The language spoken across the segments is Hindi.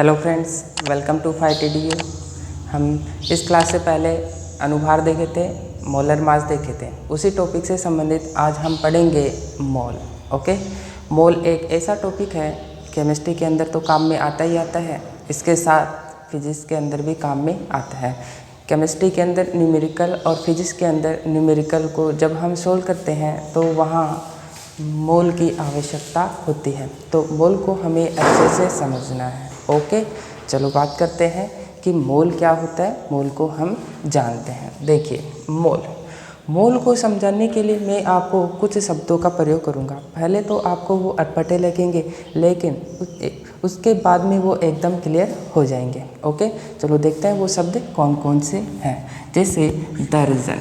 Hello friends, welcome to FighTDU। हम इस क्लास से पहले अनुभार देखे थे, मोलर मास देखे थे। उसी टॉपिक से संबंधित आज हम पढ़ेंगे मोल। ओके, मोल एक ऐसा टॉपिक है, केमिस्ट्री के अंदर तो काम में आता ही आता है, इसके साथ फिजिक्स के अंदर भी काम में आता है। केमिस्ट्री के अंदर न्यूमेरिकल और फिजिक्स के अंदर न्यूमेरिकल को जब हम सोल्व करते हैं तो वहाँ मोल की आवश्यकता होती है, तो मोल को हमें अच्छे से समझना है। ओके, चलो बात करते हैं कि मोल क्या होता है। मोल को हम जानते हैं। देखिए, मोल को समझाने के लिए मैं आपको कुछ शब्दों का प्रयोग करूंगा। पहले तो आपको वो अटपटे लगेंगे, लेकिन उसके बाद में वो एकदम क्लियर हो जाएंगे। ओके, चलो देखते हैं वो शब्द कौन कौन से हैं। जैसे दर्जन,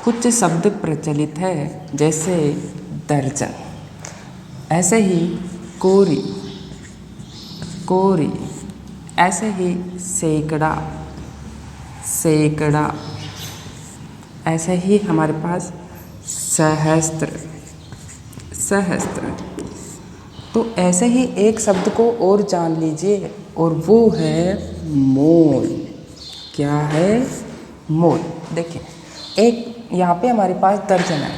कुछ शब्द प्रचलित है जैसे दर्जन। ऐसे ही कोरी, ऐसे ही सैकड़ा, ऐसे ही हमारे पास सहस्त्र। तो ऐसे ही एक शब्द को और जान लीजिए, और वो है मोल। क्या है? मोल। देखिए, एक यहाँ पे हमारे पास दर्जन है,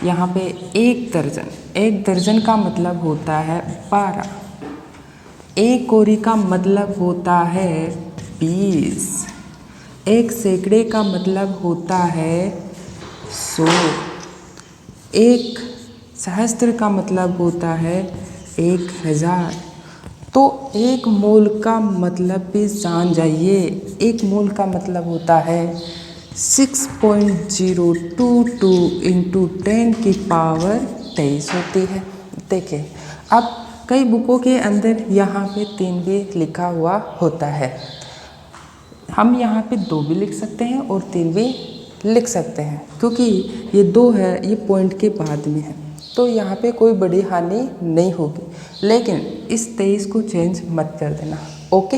यहाँ पे एक दर्जन का मतलब होता है 12। एक कोरी का मतलब होता है 20। एक सैकड़े का मतलब होता है 100। एक सहस्त्र का मतलब होता है 1000। तो एक मोल का मतलब भी जान जाइए। एक मोल का मतलब होता है 6.022 इंटू 10⁻23 होती है। देखिए, अब कई बुकों के अंदर यहाँ पे 3 भी लिखा हुआ होता है। हम यहाँ पे 2 भी लिख सकते हैं और 3 भी लिख सकते हैं, क्योंकि ये 2 है, ये पॉइंट के बाद में है, तो यहाँ पे कोई बड़ी हानि नहीं होगी। लेकिन इस 23 को चेंज मत कर देना। ओके,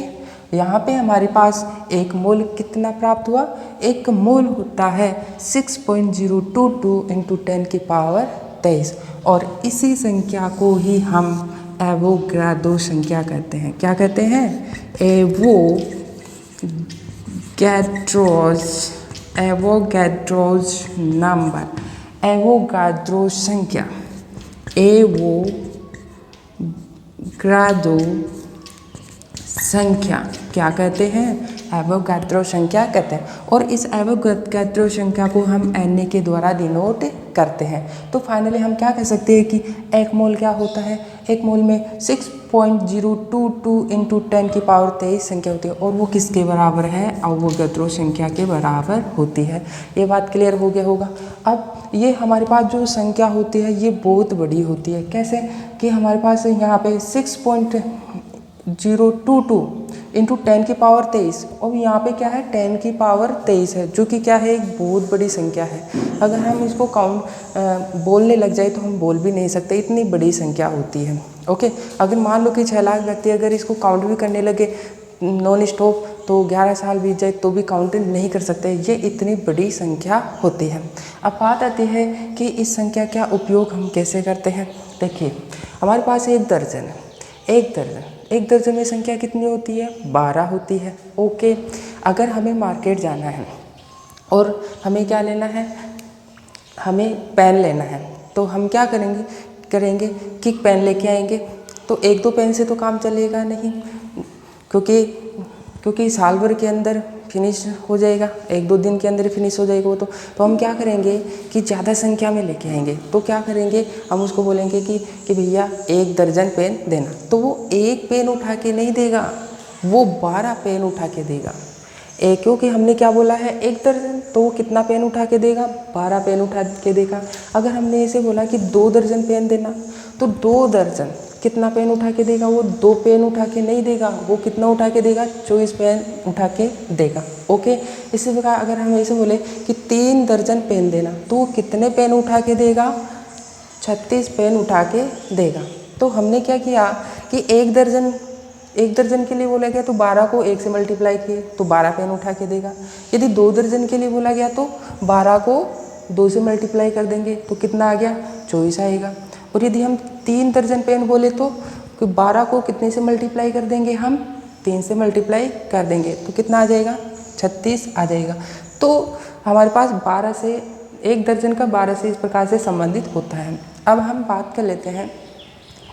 यहाँ पे हमारे पास एक मोल कितना प्राप्त हुआ? एक मोल होता है 6.022 इंटू 10⁻23, और इसी संख्या को ही हम एवोगाड्रो संख्या कहते हैं। क्या कहते हैं? एवोगाड्रोज नंबर, एवोगाड्रो संख्या, एवोगाड्रो संख्या क्या कहते हैं? एवोगाड्रो संख्या कहते हैं। और इस एवोगाड्रो संख्या को हम Na के द्वारा डिनोट करते हैं। तो फाइनली हम क्या कह सकते हैं कि एक मोल क्या होता है? एक मोल में 6.022 इंटू 10⁻23 संख्या होती है, और वो किसके बराबर है? एवोगाड्रो संख्या के बराबर होती है। ये बात क्लियर हो गया होगा। अब ये हमारे पास जो संख्या होती है ये बहुत बड़ी होती है। कैसे? कि हमारे पास यहाँ पे 6.022 इंटू 10⁻23, और यहाँ पे क्या है? 10⁻23 है, जो कि क्या है? एक बहुत बड़ी संख्या है। अगर हम इसको बोलने लग जाए तो हम बोल भी नहीं सकते, इतनी बड़ी संख्या होती है। ओके, अगर मान लो कि 6 लाख व्यक्ति अगर इसको काउंट भी करने लगे नॉन स्टॉप, तो 11 साल बीत जाए तो भी काउंट नहीं कर सकते। ये इतनी बड़ी संख्या होती है। अब बात आती है कि इस संख्या का उपयोग हम कैसे करते हैं। देखिए, हमारे पास एक दर्जन है। एक दर्जन में संख्या कितनी होती है? 12 होती है। ओके, अगर हमें मार्केट जाना है और हमें क्या लेना है? हमें पेन लेना है, तो हम क्या करेंगे कि पेन लेके आएंगे। तो 1-2 पेन से तो काम चलेगा नहीं, क्योंकि साल भर के अंदर फिनिश हो जाएगा, 1-2 दिन के अंदर फिनिश हो जाएगा वो तो हम क्या करेंगे कि ज़्यादा संख्या में लेके आएंगे। तो क्या करेंगे? हम उसको बोलेंगे कि भैया 1 दर्जन पेन देना। तो वो 1 पेन उठा के नहीं देगा, वो 12 पेन उठा के देगा। क्योंकि हमने क्या बोला है? 1 दर्जन, तो वो कितना पेन उठा के देगा? 12 पेन उठा के देगा। अगर हमने इसे बोला कि 2 दर्जन पेन देना, तो 2 दर्जन कितना पेन उठा के देगा? वो 2 पेन उठा के नहीं देगा, वो कितना उठा के देगा? 24 पेन उठा के देगा। ओके, इसी प्रकार अगर हम ऐसे बोले कि 3 दर्जन पेन देना, तो वो कितने पेन उठा के देगा? 36 पेन उठा के देगा। तो हमने क्या किया कि एक दर्जन के लिए बोला गया तो 12 को 1 से मल्टीप्लाई किए तो 12 पेन उठा के देगा। यदि 2 दर्जन के लिए बोला गया तो 12 को 2 से मल्टीप्लाई कर देंगे तो कितना आ गया? 24 आएगा। और यदि हम 3 दर्जन पेन बोले तो 12 को कितने से मल्टीप्लाई कर देंगे हम? 3 से मल्टीप्लाई कर देंगे तो कितना आ जाएगा, 36 आ जाएगा। तो हमारे पास 12 से 1 दर्जन का 12 से इस प्रकार से संबंधित होता है। अब हम बात कर लेते हैं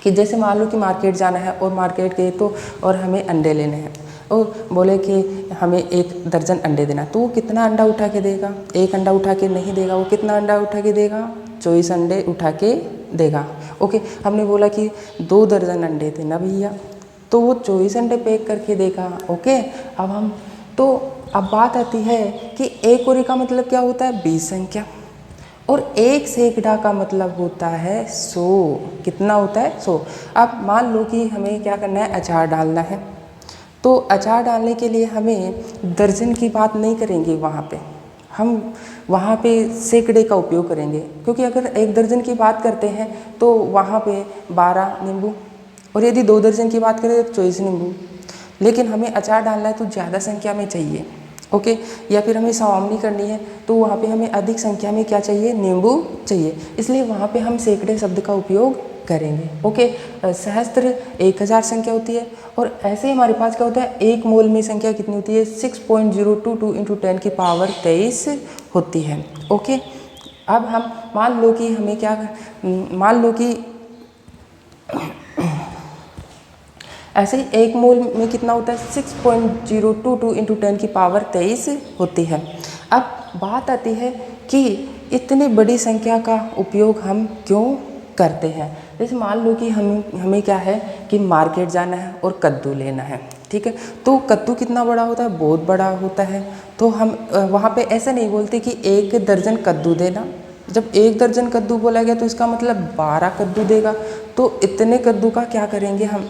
कि जैसे मान लो कि मार्केट जाना है और मार्केट गए तो और हमें अंडे लेने हैं और बोले कि हमें 1 दर्जन अंडे देना, तो वो कितना अंडा उठा के देगा, 1 अंडा उठा के नहीं देगा, वो कितना अंडा उठा के देगा, 24 अंडे उठा के देगा। ओके, हमने बोला कि 2 दर्जन अंडे देना भैया, तो वो 24 अंडे पैक करके देगा। ओके, अब हम तो अब बात आती है कि 1 कोरी का मतलब क्या होता है, 20 संख्या, और 1 सैकड़ा का मतलब होता है 100। कितना होता है, 100। अब मान लो कि हमें क्या करना है, अचार डालना है, तो अचार डालने के लिए हमें दर्जन की बात नहीं करेंगे, हम वहाँ पे सैकड़े का उपयोग करेंगे, क्योंकि अगर 1 दर्जन की बात करते हैं तो वहाँ पे 12 नींबू, और यदि 2 दर्जन की बात करें तो 24 नींबू। लेकिन हमें अचार डालना है तो ज़्यादा संख्या में चाहिए। ओके, या फिर हमें सवामनी करनी है तो वहाँ पे हमें अधिक संख्या में क्या चाहिए, नींबू चाहिए, इसलिए वहाँ पे हम सैकड़े शब्द का उपयोग करेंगे। ओके, सहस्त्र 1000 संख्या होती है, और ऐसे ही हमारे पास क्या होता है, 1 मोल में संख्या कितनी होती है, 6.022 × 10 की पावर 23 होती है। ओके, अब हम मान लो कि हमें क्या, मान लो कि ऐसे ही 1 मोल में कितना होता है, 6.022 × 10 की पावर 23 होती है। अब बात आती है कि इतनी बड़ी संख्या का उपयोग हम क्यों करते हैं। जैसे मान लो कि हमें क्या है कि मार्केट जाना है और कद्दू लेना है, ठीक है, तो कद्दू कितना बड़ा होता है, बहुत बड़ा होता है, तो हम वहाँ पे ऐसा नहीं बोलते कि 1 दर्जन कद्दू देना। जब 1 दर्जन कद्दू बोला गया तो इसका मतलब 12 कद्दू देगा, तो इतने कद्दू का क्या करेंगे हम,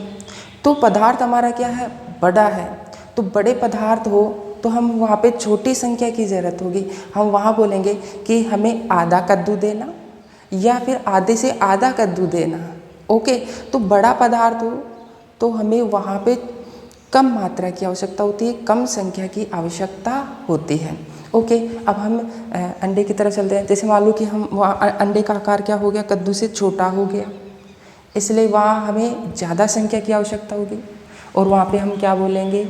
तो पदार्थ हमारा क्या है, बड़ा है, तो बड़े पदार्थ हो तो हम वहाँ पे छोटी संख्या की ज़रूरत होगी। हम वहाँ बोलेंगे कि हमें आधा कद्दू देना या फिर आधे से आधा कद्दू देना। ओके, तो बड़ा पदार्थ हो तो हमें वहाँ पे कम मात्रा की आवश्यकता होती है, कम संख्या की आवश्यकता होती है। ओके, अब हम अंडे की तरफ चलते हैं। जैसे मान लो कि हम वहाँ अंडे का आकार क्या हो गया, कद्दू से छोटा हो गया, इसलिए वहाँ हमें ज़्यादा संख्या की आवश्यकता होगी, और वहाँ पे हम क्या बोलेंगे,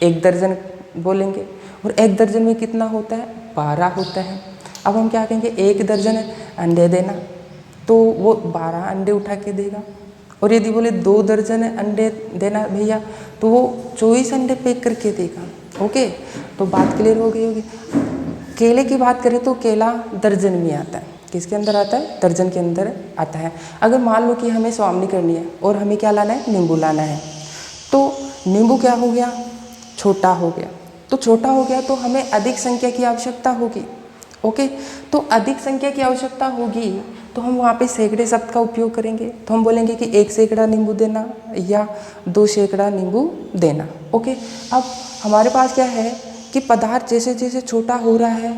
1 दर्जन बोलेंगे, और 1 दर्जन में कितना होता है, 12 होता है। अब हम क्या कहेंगे, 1 दर्जन अंडे देना, तो वो 12 अंडे उठा के देगा, और यदि बोले 2 दर्जन अंडे देना भैया तो वो 24 अंडे पैक करके देगा। ओके, तो बात क्लियर हो गई होगी। केले की बात करें तो केला दर्जन में आता है, किसके अंदर आता है, दर्जन के अंदर आता है। अगर मान लो कि हमें स्वामनी करनी है और हमें क्या लाना है, नींबू लाना है, तो नींबू क्या हो गया, छोटा हो गया, तो छोटा हो गया तो हमें अधिक संख्या की आवश्यकता होगी। ओके, तो अधिक संख्या की आवश्यकता होगी तो हम वहाँ पे सैकड़े शब्द का उपयोग करेंगे, तो हम बोलेंगे कि 1 सैकड़ा नींबू देना या 2 सैकड़ा नींबू देना। ओके, अब हमारे पास क्या है कि पदार्थ जैसे जैसे छोटा हो रहा है,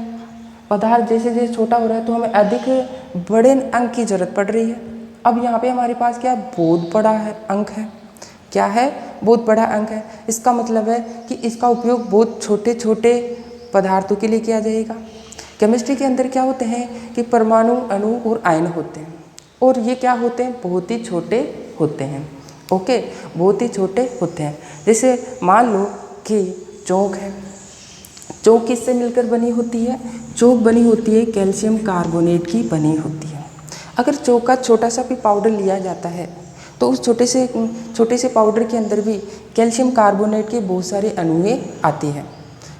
पदार्थ जैसे जैसे छोटा हो रहा है तो हमें अधिक बड़े अंक की जरूरत पड़ रही है। अब यहाँ पे हमारे पास क्या, बहुत बड़ा है अंक है, क्या है, बहुत बड़ा अंक है। इसका मतलब है कि इसका उपयोग बहुत छोटे छोटे पदार्थों के लिए किया जाएगा। केमिस्ट्री के अंदर क्या होते हैं कि परमाणु, अणु और आयन होते हैं, और ये क्या होते हैं, बहुत ही छोटे होते हैं। ओके, बहुत ही छोटे होते हैं। जैसे मान लो कि चौक है, चौक किससे मिलकर बनी होती है, चौक बनी होती है कैल्शियम कार्बोनेट की बनी होती है। अगर चौक का छोटा सा भी पाउडर लिया जाता है तो उस छोटे से पाउडर के अंदर भी कैल्शियम कार्बोनेट के बहुत सारे अणुएं आती हैं।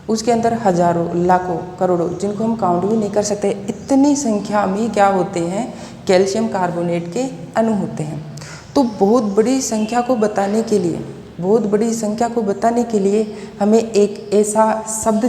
उसके अंदर हजारों, लाखों, करोड़ों, जिनको हम काउंट भी नहीं कर सकते, इतनी संख्या में क्या होते हैं, कैल्शियम कार्बोनेट के अणु होते हैं। तो बहुत बड़ी संख्या को बताने के लिए, बहुत बड़ी संख्या को बताने के लिए हमें एक ऐसा शब्द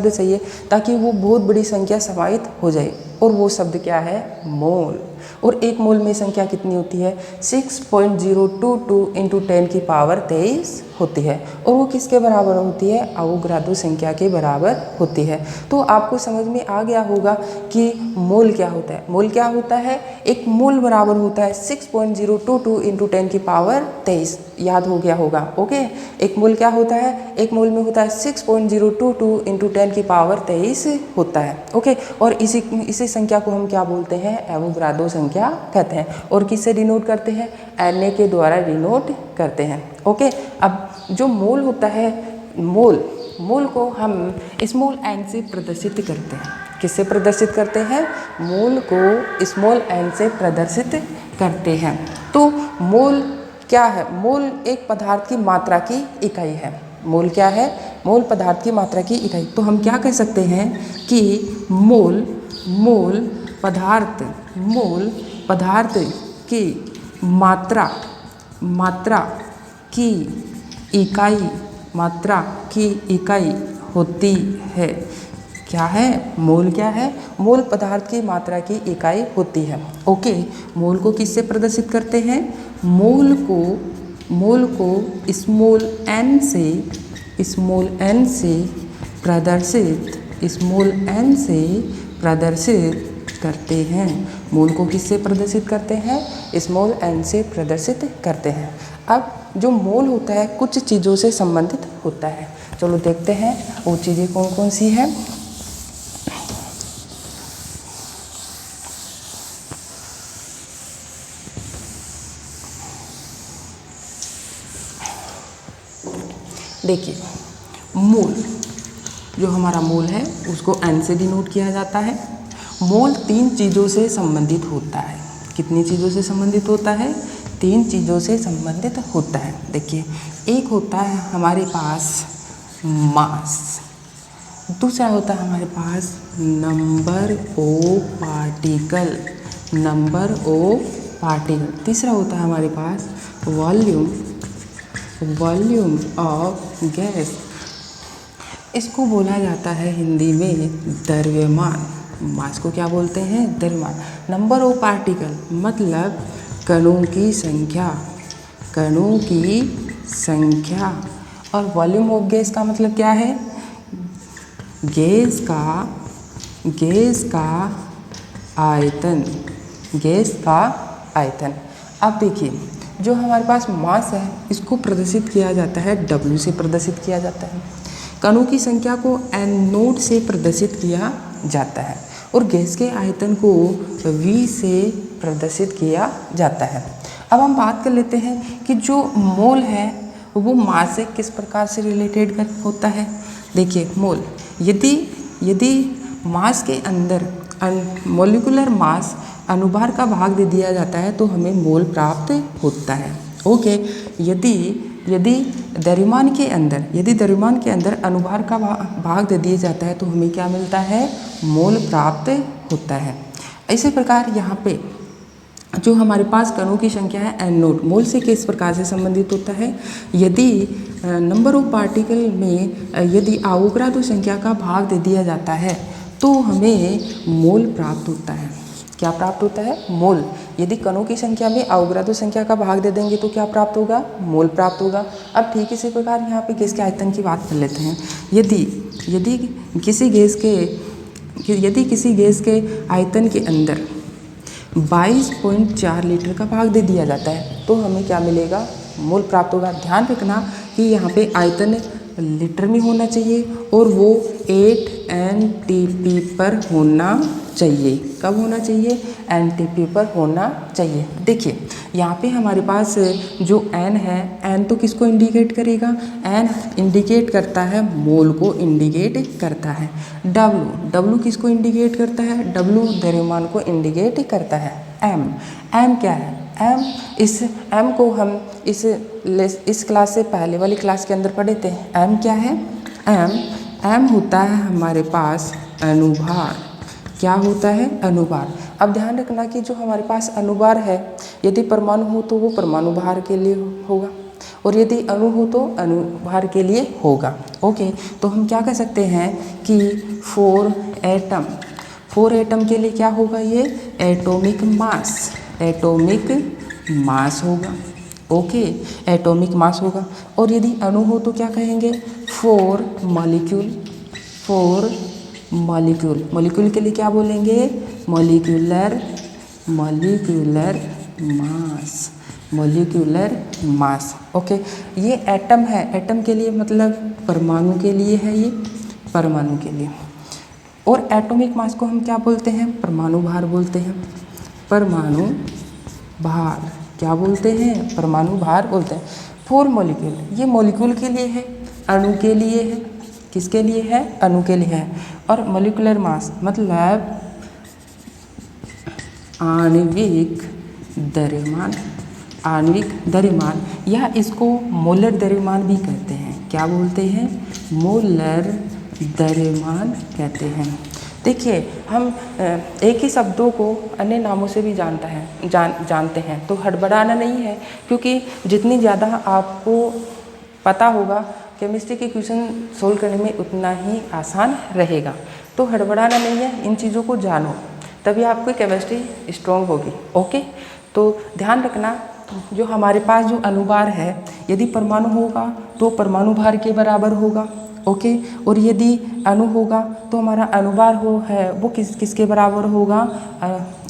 चाहिए, ताकि वो बहुत बड़ी संख्या समाहित हो जाए, और वो शब्द क्या है, मोल। और 1 मोल में संख्या कितनी होती है, 6.022 × 10 की पावर 23 होती है, और वो किसके बराबर होती है, अवोगाद्रो संख्या के बराबर होती है। तो आपको समझ में आ गया होगा कि मोल क्या होता है। मोल क्या होता है, एक मोल बराबर होता है 6.022 × 10 की पावर 23, याद हो गया होगा। ओके, एक मोल क्या होता है, एक मोल में होता है 6.022 × 10 की पावर 23 होता है। ओके, और इसी संख्या को हम क्या बोलते हैं, एवोगाद्रो संख्या कहते हैं। और किससे डिनोट करते हैं, Na के द्वारा डिनोट करते हैं। ओके, अब जो मोल होता है, मोल को हम स्मॉल एन से प्रदर्शित करते हैं। किससे प्रदर्शित करते हैं? मोल को स्मॉल एन से प्रदर्शित करते हैं। तो मोल क्या है? मोल एक पदार्थ की मात्रा की इकाई है। मोल क्या है? मोल पदार्थ की मात्रा की इकाई। तो हम क्या कह सकते हैं कि मोल पदार्थ की मात्रा की इकाई होती है। क्या है? मोल क्या है? मोल पदार्थ की मात्रा की इकाई होती है। ओके, मोल को किससे प्रदर्शित करते हैं? मोल को स्मॉल एन से प्रदर्शित करते हैं। मोल को किससे प्रदर्शित करते हैं? स्मॉल एन से प्रदर्शित करते हैं। अब जो मोल होता है कुछ चीज़ों से संबंधित होता है। चलो देखते हैं वो चीज़ें कौन कौन सी हैं। देखिए, मोल, जो हमारा मोल है उसको एन से डिनोट किया जाता है। मोल 3 चीज़ों से संबंधित होता है। कितनी चीज़ों से संबंधित होता है? 3 चीज़ों से संबंधित होता है। देखिए, एक होता है हमारे पास मास, दूसरा होता है हमारे पास नंबर ऑफ पार्टिकल, तीसरा होता है हमारे पास वॉल्यूम ऑफ गैस। इसको बोला जाता है हिंदी में द्रव्यमान। मास को क्या बोलते हैं? द्रव्यमान। नंबर ऑफ पार्टिकल मतलब कणों की संख्या। और वॉल्यूम ऑफ गैस का मतलब क्या है? गैस का आयतन। अब देखिए, जो हमारे पास मास है इसको प्रदर्शित किया जाता है W से प्रदर्शित किया जाता है। कणों की संख्या को N नोट से प्रदर्शित किया जाता है और गैस के आयतन को V से प्रदर्शित किया जाता है। अब हम बात कर लेते हैं कि जो मोल है वो मास से किस प्रकार से रिलेटेड होता है। देखिए, मोल, यदि मास के अंदर मॉलिक्यूलर मास अनुभार का भाग दे दिया जाता है तो हमें मोल प्राप्त होता है। ओके, यदि द्रव्यमान के अंदर अनुभार का भाग दे दिया जाता है तो हमें क्या मिलता है? मोल प्राप्त होता है। इसी प्रकार यहाँ पे जो हमारे पास कणों की संख्या है एन नोट, मोल से किस प्रकार से संबंधित होता है? यदि नंबर ऑफ पार्टिकल में यदि अवोगाद्रो संख्या का भाग दे दिया जाता है तो हमें मोल प्राप्त होता है। क्या प्राप्त होता है? मोल। यदि कणों की संख्या में अवोगाद्रो संख्या का भाग दे देंगे तो क्या प्राप्त होगा? मोल प्राप्त होगा। अब ठीक इसी प्रकार यहाँ पे गैस के आयतन की बात कर लेते हैं। यदि किसी गैस के आयतन के अंदर 22.4 लीटर का भाग दे दिया जाता है तो हमें क्या मिलेगा? मोल प्राप्त होगा। ध्यान रखना कि यहाँ पे आयतन लीटर में होना चाहिए और वो 8 NTP पर होना चाहिए। कब होना चाहिए? NTP पर होना चाहिए। देखिए, यहाँ पे हमारे पास जो N है, N तो किसको इंडिकेट करेगा? N इंडिकेट करता है मोल को इंडिकेट करता है। W किसको इंडिकेट करता है? W द्रव्यमान को इंडिकेट करता है। M क्या है? इस M को हम इस क्लास से पहले वाली क्लास के अंदर पढ़े थे। M क्या है? M होता है हमारे पास अनुभार। क्या होता है? अनुभार। अब ध्यान रखना कि जो हमारे पास अनुभार है, यदि परमाणु हो तो वो परमाणु भार के लिए होगा और यदि अणु हो तो अणुभार के लिए होगा। ओके, तो हम क्या कह सकते हैं कि 4 एटम के लिए क्या होगा? ये एटॉमिक मास होगा। ओके, एटॉमिक मास होगा। और यदि अणु हो तो क्या कहेंगे? 4 मॉलिक्यूल के लिए क्या बोलेंगे? Molecular mass. ओके, ये एटम है, एटम के लिए मतलब परमाणु के लिए है, ये परमाणु के लिए। और एटॉमिक मास को हम क्या बोलते हैं? परमाणु भार बोलते हैं। परमाणु भार क्या बोलते हैं? परमाणु भार बोलते हैं। 4 मॉलिक्यूल, ये मॉलिक्यूल के लिए है, अणु के लिए है, किसके लिए है, अणु के लिए है। और मॉलिक्यूलर मास मतलब आणविक द्रव्यमान, आणविक द्रव्यमान या इसको मोलर द्रव्यमान भी कहते हैं। क्या बोलते हैं, मोलर द्रव्यमान कहते हैं। देखिए हम एक ही शब्दों को अन्य नामों से भी जानते हैं, तो हड़बड़ाना नहीं है, क्योंकि जितनी ज़्यादा आपको पता होगा केमिस्ट्री के क्वेश्चन सोल्व करने में उतना ही आसान रहेगा। तो हड़बड़ाना नहीं है, इन चीज़ों को जानो, तभी आपकी केमिस्ट्री स्ट्रॉन्ग होगी। ओके, तो ध्यान रखना, जो हमारे पास जो अनुभार है, यदि परमाणु होगा तो परमाणु भार के बराबर होगा। ओके, और यदि अणु होगा तो हमारा अनुभार है वो किसके बराबर होगा,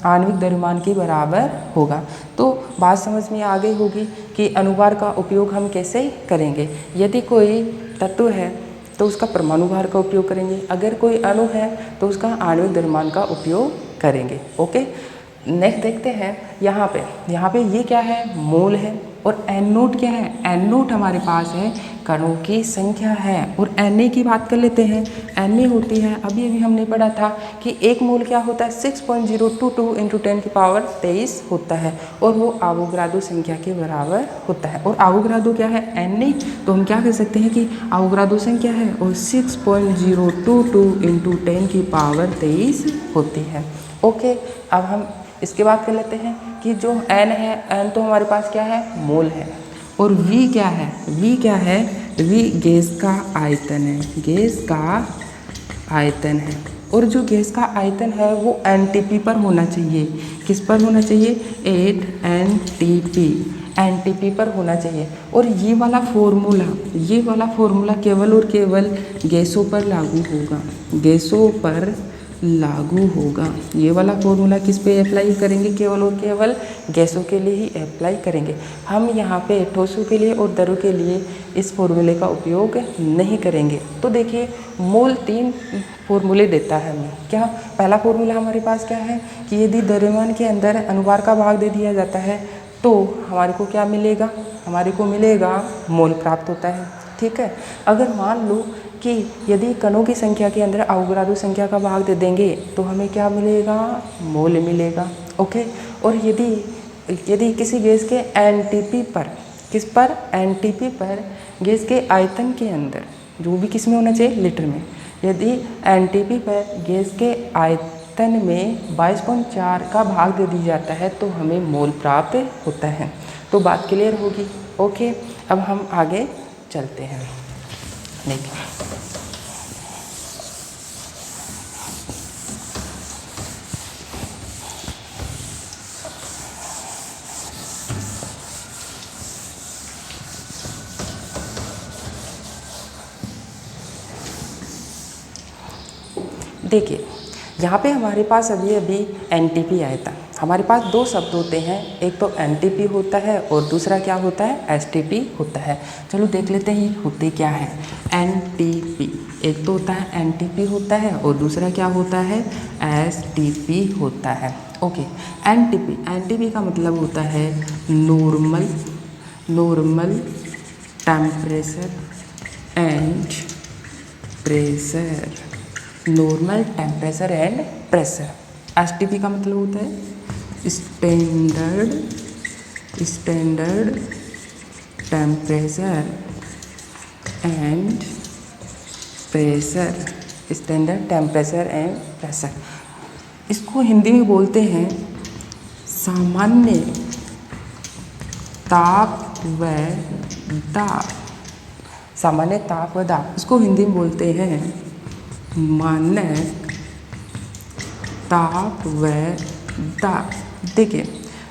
आणविक द्रव्यमान के बराबर होगा। तो बात समझ में आ गई होगी कि अनुभार का उपयोग हम कैसे करेंगे। यदि कोई तत्व है तो उसका परमाणु भार का उपयोग करेंगे, अगर कोई अणु है तो उसका आणविक द्रव्यमान का उपयोग करेंगे। ओके, नेक्स्ट देखते हैं यहाँ पे ये क्या है, मोल है। और एन नोट क्या है, एन नोट हमारे पास है कणों की संख्या है। और एन ए की बात कर लेते हैं, एन ए होती है, अभी हमने पढ़ा था कि एक मोल क्या होता है, 6.022 × 10⁻23 होता है, और वो आवोगाद्रो संख्या के बराबर होता है। और आवोगाद्रो क्या है, एन ए, तो हम क्या कह सकते हैं कि आवोगाद्रो संख्या है और 6.022 × 10⁻23 होती है। ओके, अब हम इसके बाद कर लेते हैं कि जो एन है, एन तो हमारे पास क्या है, मोल है। और वी क्या है, वी क्या है, वी गैस का आयतन है, गैस का आयतन है। और जो गैस का आयतन है वो एनटीपी पर होना चाहिए, किस पर होना चाहिए, 8 एनटीपी पर होना चाहिए। और ये वाला फॉर्मूला केवल और केवल गैसों पर लागू होगा, गैसों पर लागू होगा। ये वाला फॉर्मूला किस पे अप्लाई करेंगे, केवल और केवल गैसों के लिए ही अप्लाई करेंगे। हम यहाँ पे ठोसों के लिए और द्रव के लिए इस फॉर्मूले का उपयोग नहीं करेंगे। तो देखिए मोल 3 फॉर्मूले देता है हमें। क्या पहला फॉर्मूला हमारे पास क्या है कि यदि द्रव्यमान के अंदर अनुभार का भाग दे दिया जाता है तो हमारे को क्या मिलेगा, हमारे को मिलेगा मोल प्राप्त होता है। ठीक है, अगर मान लो कि यदि कणों की संख्या के अंदर आवोगाद्रो संख्या का भाग दे देंगे तो हमें क्या मिलेगा, मोल मिलेगा। ओके, और यदि किसी गैस के एनटीपी पर, किस पर, एनटीपी पर गैस के आयतन के अंदर, जो भी किस में होना चाहिए, लीटर में, यदि एनटीपी पर गैस के आयतन में 22.4 का भाग दे दिया जाता है तो हमें मोल प्राप्त होता है। तो बात क्लियर होगी। ओके, अब हम आगे चलते हैं। देखिए यहाँ पे हमारे पास अभी एनटीपी आया था। हमारे पास 2 शब्द होते हैं, एक तो एनटीपी होता है और दूसरा क्या होता है, एसटीपी होता है। चलो देख लेते हैं ये होते क्या है। एनटीपी, एक तो होता है एनटीपी होता है और दूसरा क्या होता है, एसटीपी होता है। ओके, एनटीपी का मतलब होता है normal temperature and pressure, normal temperature and pressure. STP का मतलब होता है standard temperature and pressure, standard temperature and pressure. इसको हिंदी में बोलते हैं सामान्य ताप व दाब, सामान्य ताप व दाब। इसको हिंदी में बोलते हैं मानक ताप व दाब। देखिए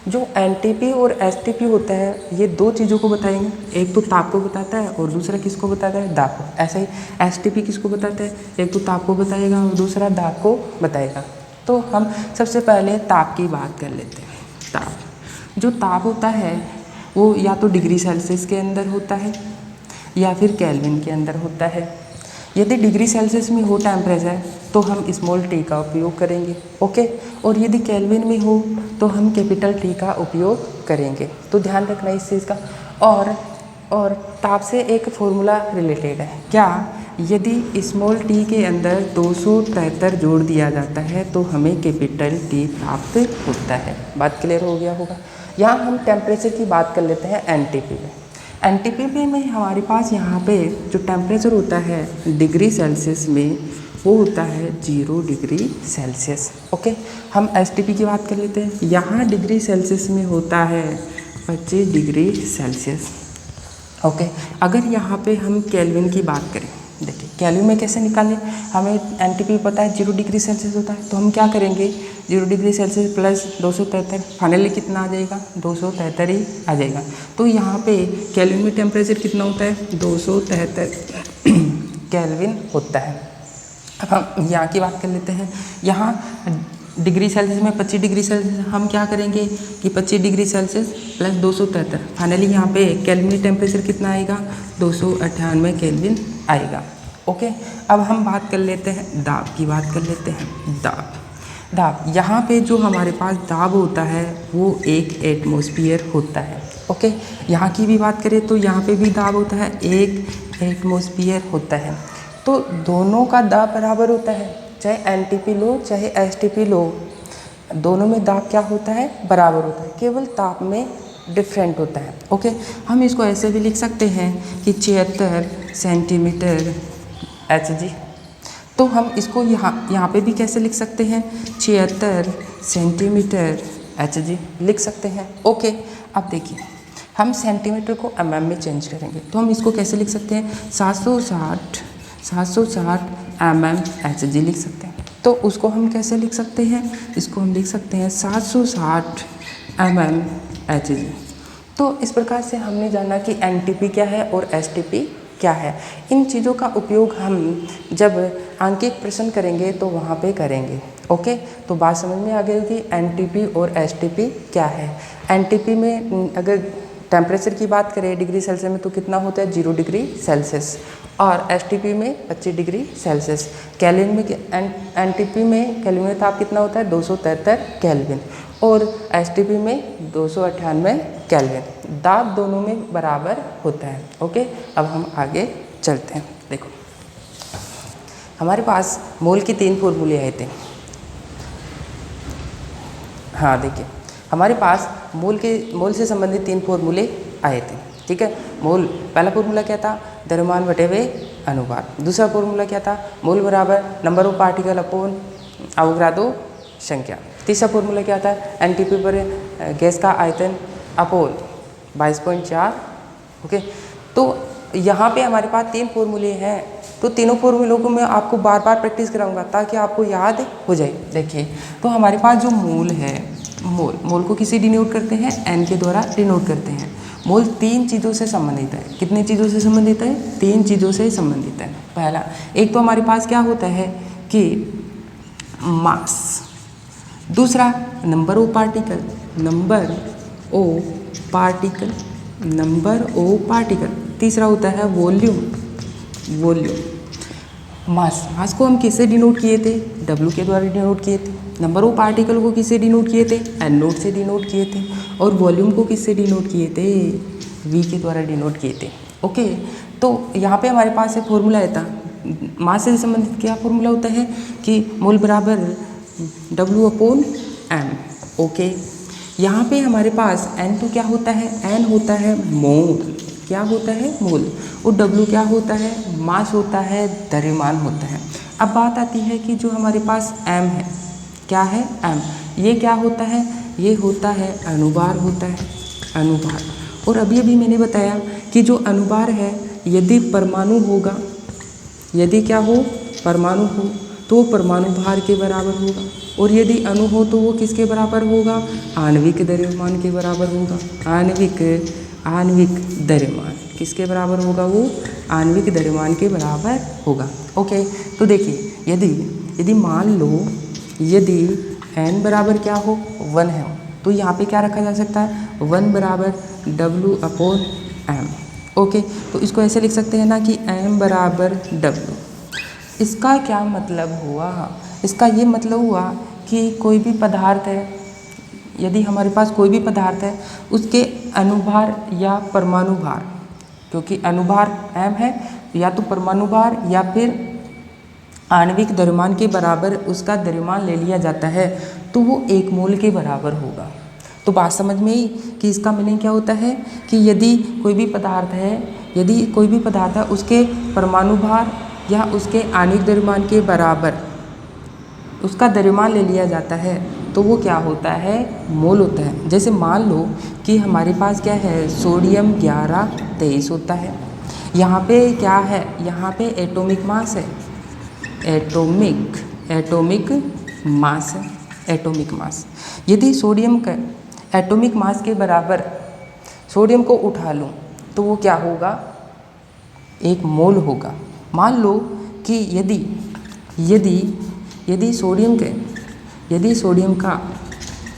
जो एनटीपी और एसटीपी होता है ये 2 चीज़ों को बताएंगे, एक तो ताप को बताता है और दूसरा किसको बताता है, दाब को। ऐसे ही एसटीपी किसको बताता है, एक तो ताप को बताएगा और दूसरा दाब को बताएगा। तो हम सबसे पहले ताप की बात कर लेते हैं। ताप, जो ताप होता है वो या तो डिग्री सेल्सियस के अंदर होता है या फिर केल्विन के अंदर होता है। यदि डिग्री सेल्सियस में हो टेम्परेचर तो हम स्मॉल टी का उपयोग करेंगे। ओके, और यदि केल्विन में हो तो हम कैपिटल टी का उपयोग करेंगे। तो ध्यान रखना इस चीज़ का। और और ताप से एक फॉर्मूला रिलेटेड है। क्या? यदि स्मॉल टी के अंदर 273 जोड़ दिया जाता है तो हमें कैपिटल टी प्राप्त होता है। बात क्लियर हो गया होगा। यहाँ हम टेम्परेचर की बात कर लेते हैं एनटीपी में। एनटीपी में हमारे पास यहाँ पे जो टेम्परेचर होता है डिग्री सेल्सियस में, वो होता है 0 डिग्री सेल्सियस। ओके, हम एसटीपी की बात कर लेते हैं। यहाँ डिग्री सेल्सियस में होता है 25 डिग्री सेल्सियस। ओके, अगर यहाँ पे हम केल्विन की बात करें, देखिए केल्विन में कैसे निकालें, हमें एनटीपी पता है 0 डिग्री सेल्सियस होता है, तो हम क्या करेंगे 0 डिग्री सेल्सियस प्लस 273, फाइनली कितना आ जाएगा 273 ही आ जाएगा। तो यहाँ पे केल्विन में टेम्परेचर कितना होता है 273 केल्विन होता है। अब हम यहाँ की बात कर लेते हैं। यहाँ डिग्री सेल्सियस में 25 डिग्री सेल्सियस, हम क्या करेंगे कि 25 डिग्री सेल्सियस प्लस 273, फाइनली यहाँ पे केल्विन टेम्परेचर कितना आएगा 298 केल्विन आएगा। ओके, अब हम बात कर लेते हैं दाब की बात कर लेते हैं। दाब यहाँ पे जो हमारे पास दाब होता है वो 1 एटमॉस्फेयर होता है। ओके, यहाँ की भी बात करें तो यहाँ पे भी दाब होता है 1 एटमॉस्फेयर होता है। तो दोनों का दाब बराबर होता है, चाहे एनटीपी लो चाहे एसटीपी लो, दोनों में दाब क्या होता है बराबर होता है, केवल ताप में डिफरेंट होता है। ओके, हम इसको ऐसे भी लिख सकते हैं कि 76 सेंटीमीटर Hg। तो हम इसको यहाँ पे भी कैसे लिख सकते हैं 76 सेंटीमीटर Hg लिख सकते हैं। ओके, अब देखिए हम सेंटीमीटर को mm में चेंज करेंगे, तो हम इसको कैसे लिख सकते हैं 760 Hg लिख सकते हैं। तो उसको हम कैसे लिख सकते हैं, इसको हम लिख सकते हैं 760 Hg। तो इस प्रकार से हमने जाना कि एनटीपी क्या है और एसटीपी क्या है। इन चीज़ों का उपयोग हम जब आंकिक प्रश्न करेंगे तो वहाँ पे करेंगे। ओके, तो बात समझ में आ गई कि एनटीपी और एसटीपी क्या है। एनटीपी में अगर टेम्परेचर की बात करें डिग्री सेल्सियस में तो कितना होता है 0 डिग्री सेल्सियस, और एसटीपी में 25 डिग्री सेल्सियस। केल्विन में एनटीपी में केल्विन में ताप कितना होता है 273 केल्विन, और एसटीपी में 298 केल्विन। दाब दोनों में बराबर होता है। ओके, अब हम आगे चलते हैं। देखो हमारे पास मोल की 3 फॉर्मूले आए थे। हाँ देखिए, हमारे पास मोल से संबंधित 3 फॉर्मूले आए थे। ठीक है, मोल पहला फॉर्मूला क्या था द्रव्यमान बटे वे अनुपात। दूसरा फॉर्मूला क्या था मोल बराबर number of particle upon Avogadro संख्या। तीसरा फॉर्मूला क्या था एनटीपी पर गैस का आयतन अपॉन 22.4। ओके, तो यहाँ पे हमारे पास 3 फॉर्मूले हैं, तो तीनों फॉर्मूलों को मैं आपको बार बार प्रैक्टिस कराऊंगा ताकि आपको याद हो जाए। देखिए, तो हमारे पास जो मोल है, मोल को किसे डिनोट करते हैं एन के द्वारा डिनोट करते हैं। मोल 3 चीज़ों से संबंधित है। कितनी चीज़ों से संबंधित है 3 चीज़ों से संबंधित है। पहला, एक तो हमारे पास क्या होता है कि मास, दूसरा number of particle, number of particle, तीसरा होता है वॉल्यूम। मास को हम किससे डिनोट किए थे W के द्वारा डिनोट किए थे। नंबर ऑफ पार्टिकल को किससे डिनोट किए थे N नोट से डिनोट किए थे, और वॉल्यूम को किससे डिनोट किए थे V के द्वारा डिनोट किए थे। ओके, तो यहाँ पे हमारे पास एक फॉर्मूला था मास से संबंधित। क्या फॉर्मूला होता है कि मोल बराबर W/m। ओके, यहाँ पे हमारे पास N2 क्या होता है, N होता है मोल, क्या होता है मोल, और W क्या होता है मास होता है, द्रव्यमान होता है। अब बात आती है कि जो हमारे पास M है, क्या है M, ये क्या होता है, ये होता है अनुभार होता है, अनुभार। और अभी मैंने बताया कि जो अनुभार है यदि परमाणु होगा, यदि क्या हो परमाणु हो तो परमाणु भार के बराबर होगा, और यदि अणु हो तो वो किसके बराबर होगा आणविक द्रव्यमान के बराबर होगा। आणविक द्रव्यमान किसके बराबर होगा, वो आणविक द्रव्यमान के बराबर होगा। ओके, तो देखिए यदि मान लो यदि n बराबर क्या हो 1 है, तो यहाँ पे क्या रखा जा सकता है 1 बराबर W/m। ओके, तो इसको ऐसे लिख सकते हैं ना कि m बराबर W। इसका क्या मतलब हुआ, इसका ये मतलब हुआ कि कोई भी पदार्थ है, यदि हमारे पास कोई भी पदार्थ है उसके अनुभार या परमाणु भार क्योंकि अनुभार m है, या तो परमाणु भार या फिर आणविक द्रव्यमान के बराबर उसका द्रव्यमान ले लिया जाता है तो वो 1 मोल के बराबर होगा। तो बात समझ में आई कि इसका मीनिंग क्या होता है कि यदि कोई भी पदार्थ है उसके परमाणु भार या उसके आणविक द्रव्यमान के बराबर उसका द्रव्यमान ले लिया जाता है तो वो क्या होता है, मोल होता है। जैसे मान लो कि हमारे पास क्या है, सोडियम 1123 होता है। यहाँ पे क्या है, यहाँ पे एटॉमिक मास है, एटॉमिक मास। यदि सोडियम का एटॉमिक मास के बराबर सोडियम को उठा लूँ तो वो क्या होगा, 1 मोल होगा। मान लो कि यदि सोडियम का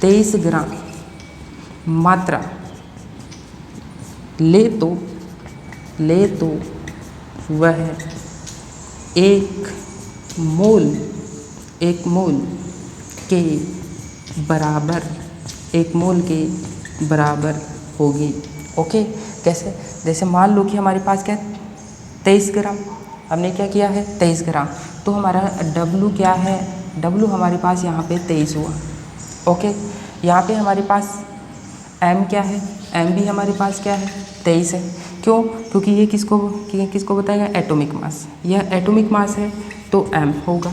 23 ग्राम मात्रा ले तो वह 1 मोल के बराबर होगी। ओके, कैसे, जैसे मान लो कि हमारे पास क्या है 23 ग्राम, हमने क्या किया है 23 ग्राम, तो हमारा W क्या है, W हमारे पास यहाँ पे 23 हुआ। ओके, यहाँ पे हमारे पास M क्या है, M भी हमारे पास क्या है 23 है। क्यों, क्योंकि ये किसको बताएगा, एटॉमिक मास। यह एटॉमिक मास है तो M होगा।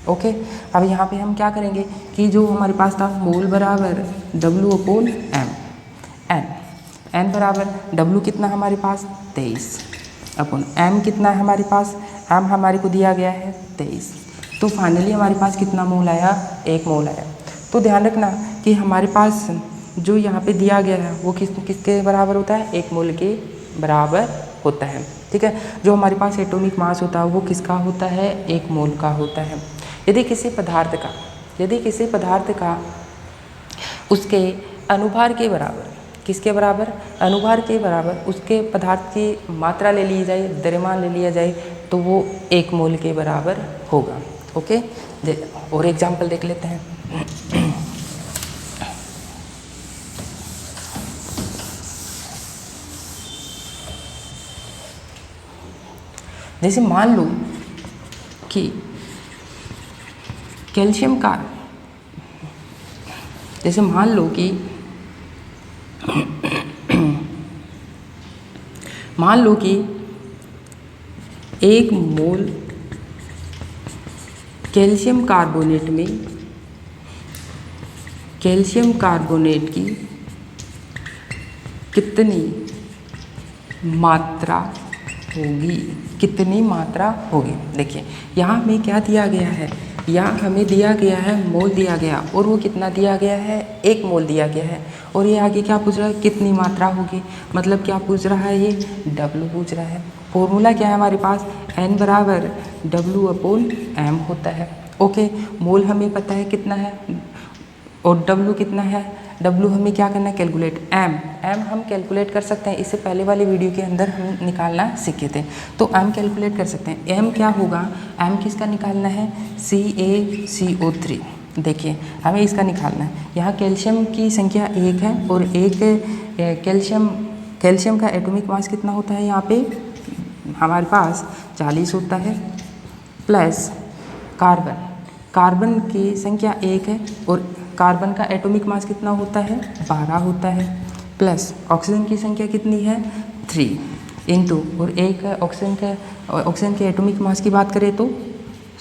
ओके, अब यहाँ पे हम क्या करेंगे कि जो हमारे पास था मोल बराबर W/M, N बराबर W कितना हमारे पास 23/M कितना है हमारे पास, M हमारे को दिया गया है 23। तो फाइनली हमारे पास कितना मोल आया, 1 मोल आया। तो ध्यान रखना कि हमारे पास जो यहाँ पे दिया गया है वो किसके बराबर होता है, 1 मोल के बराबर होता है। ठीक है, जो हमारे पास एटॉमिक मास होता है वो किसका होता है, 1 मोल का होता है। यदि किसी पदार्थ का उसके अनुभार के बराबर, किसके बराबर, अनुभार के बराबर उसके पदार्थ की मात्रा ले ली जाए, द्रव्यमान ले लिया जाए तो वो 1 मोल के बराबर होगा। ओके, और एग्जाम्पल देख लेते हैं। जैसे मान लो कि कैल्शियम का, जैसे मान लो कि 1 मोल कैल्शियम कार्बोनेट की कितनी मात्रा होगी। देखिए यहाँ हमें क्या दिया गया है, यहाँ हमें दिया गया है मोल दिया गया, और वो कितना दिया गया है, 1 मोल दिया गया है। और ये आगे क्या पूछ रहा है, कितनी मात्रा होगी, मतलब क्या पूछ रहा है, ये W पूछ रहा है। फॉर्मूला क्या है हमारे पास, N बराबर W/M होता है। ओके, मोल हमें पता है कितना है और W कितना है, W हमें क्या करना है, कैलकुलेट। M हम कैलकुलेट कर सकते हैं, इससे पहले वाली वीडियो के अंदर हम निकालना सीखे थे, तो M कैलकुलेट कर सकते हैं। M क्या होगा, M किसका निकालना है, CaCO3। देखिए हमें इसका निकालना है। यहाँ कैल्शियम की संख्या 1 है और एक कैल्शियम का एटॉमिक मास कितना होता है, यहाँ पे हमारे पास 40 होता है, प्लस कार्बन की संख्या 1 है और कार्बन का एटॉमिक मास कितना होता है, 12 होता है, प्लस ऑक्सीजन की संख्या कितनी है, 3 इंटू, और एक ऑक्सीजन के एटॉमिक मास की बात करें तो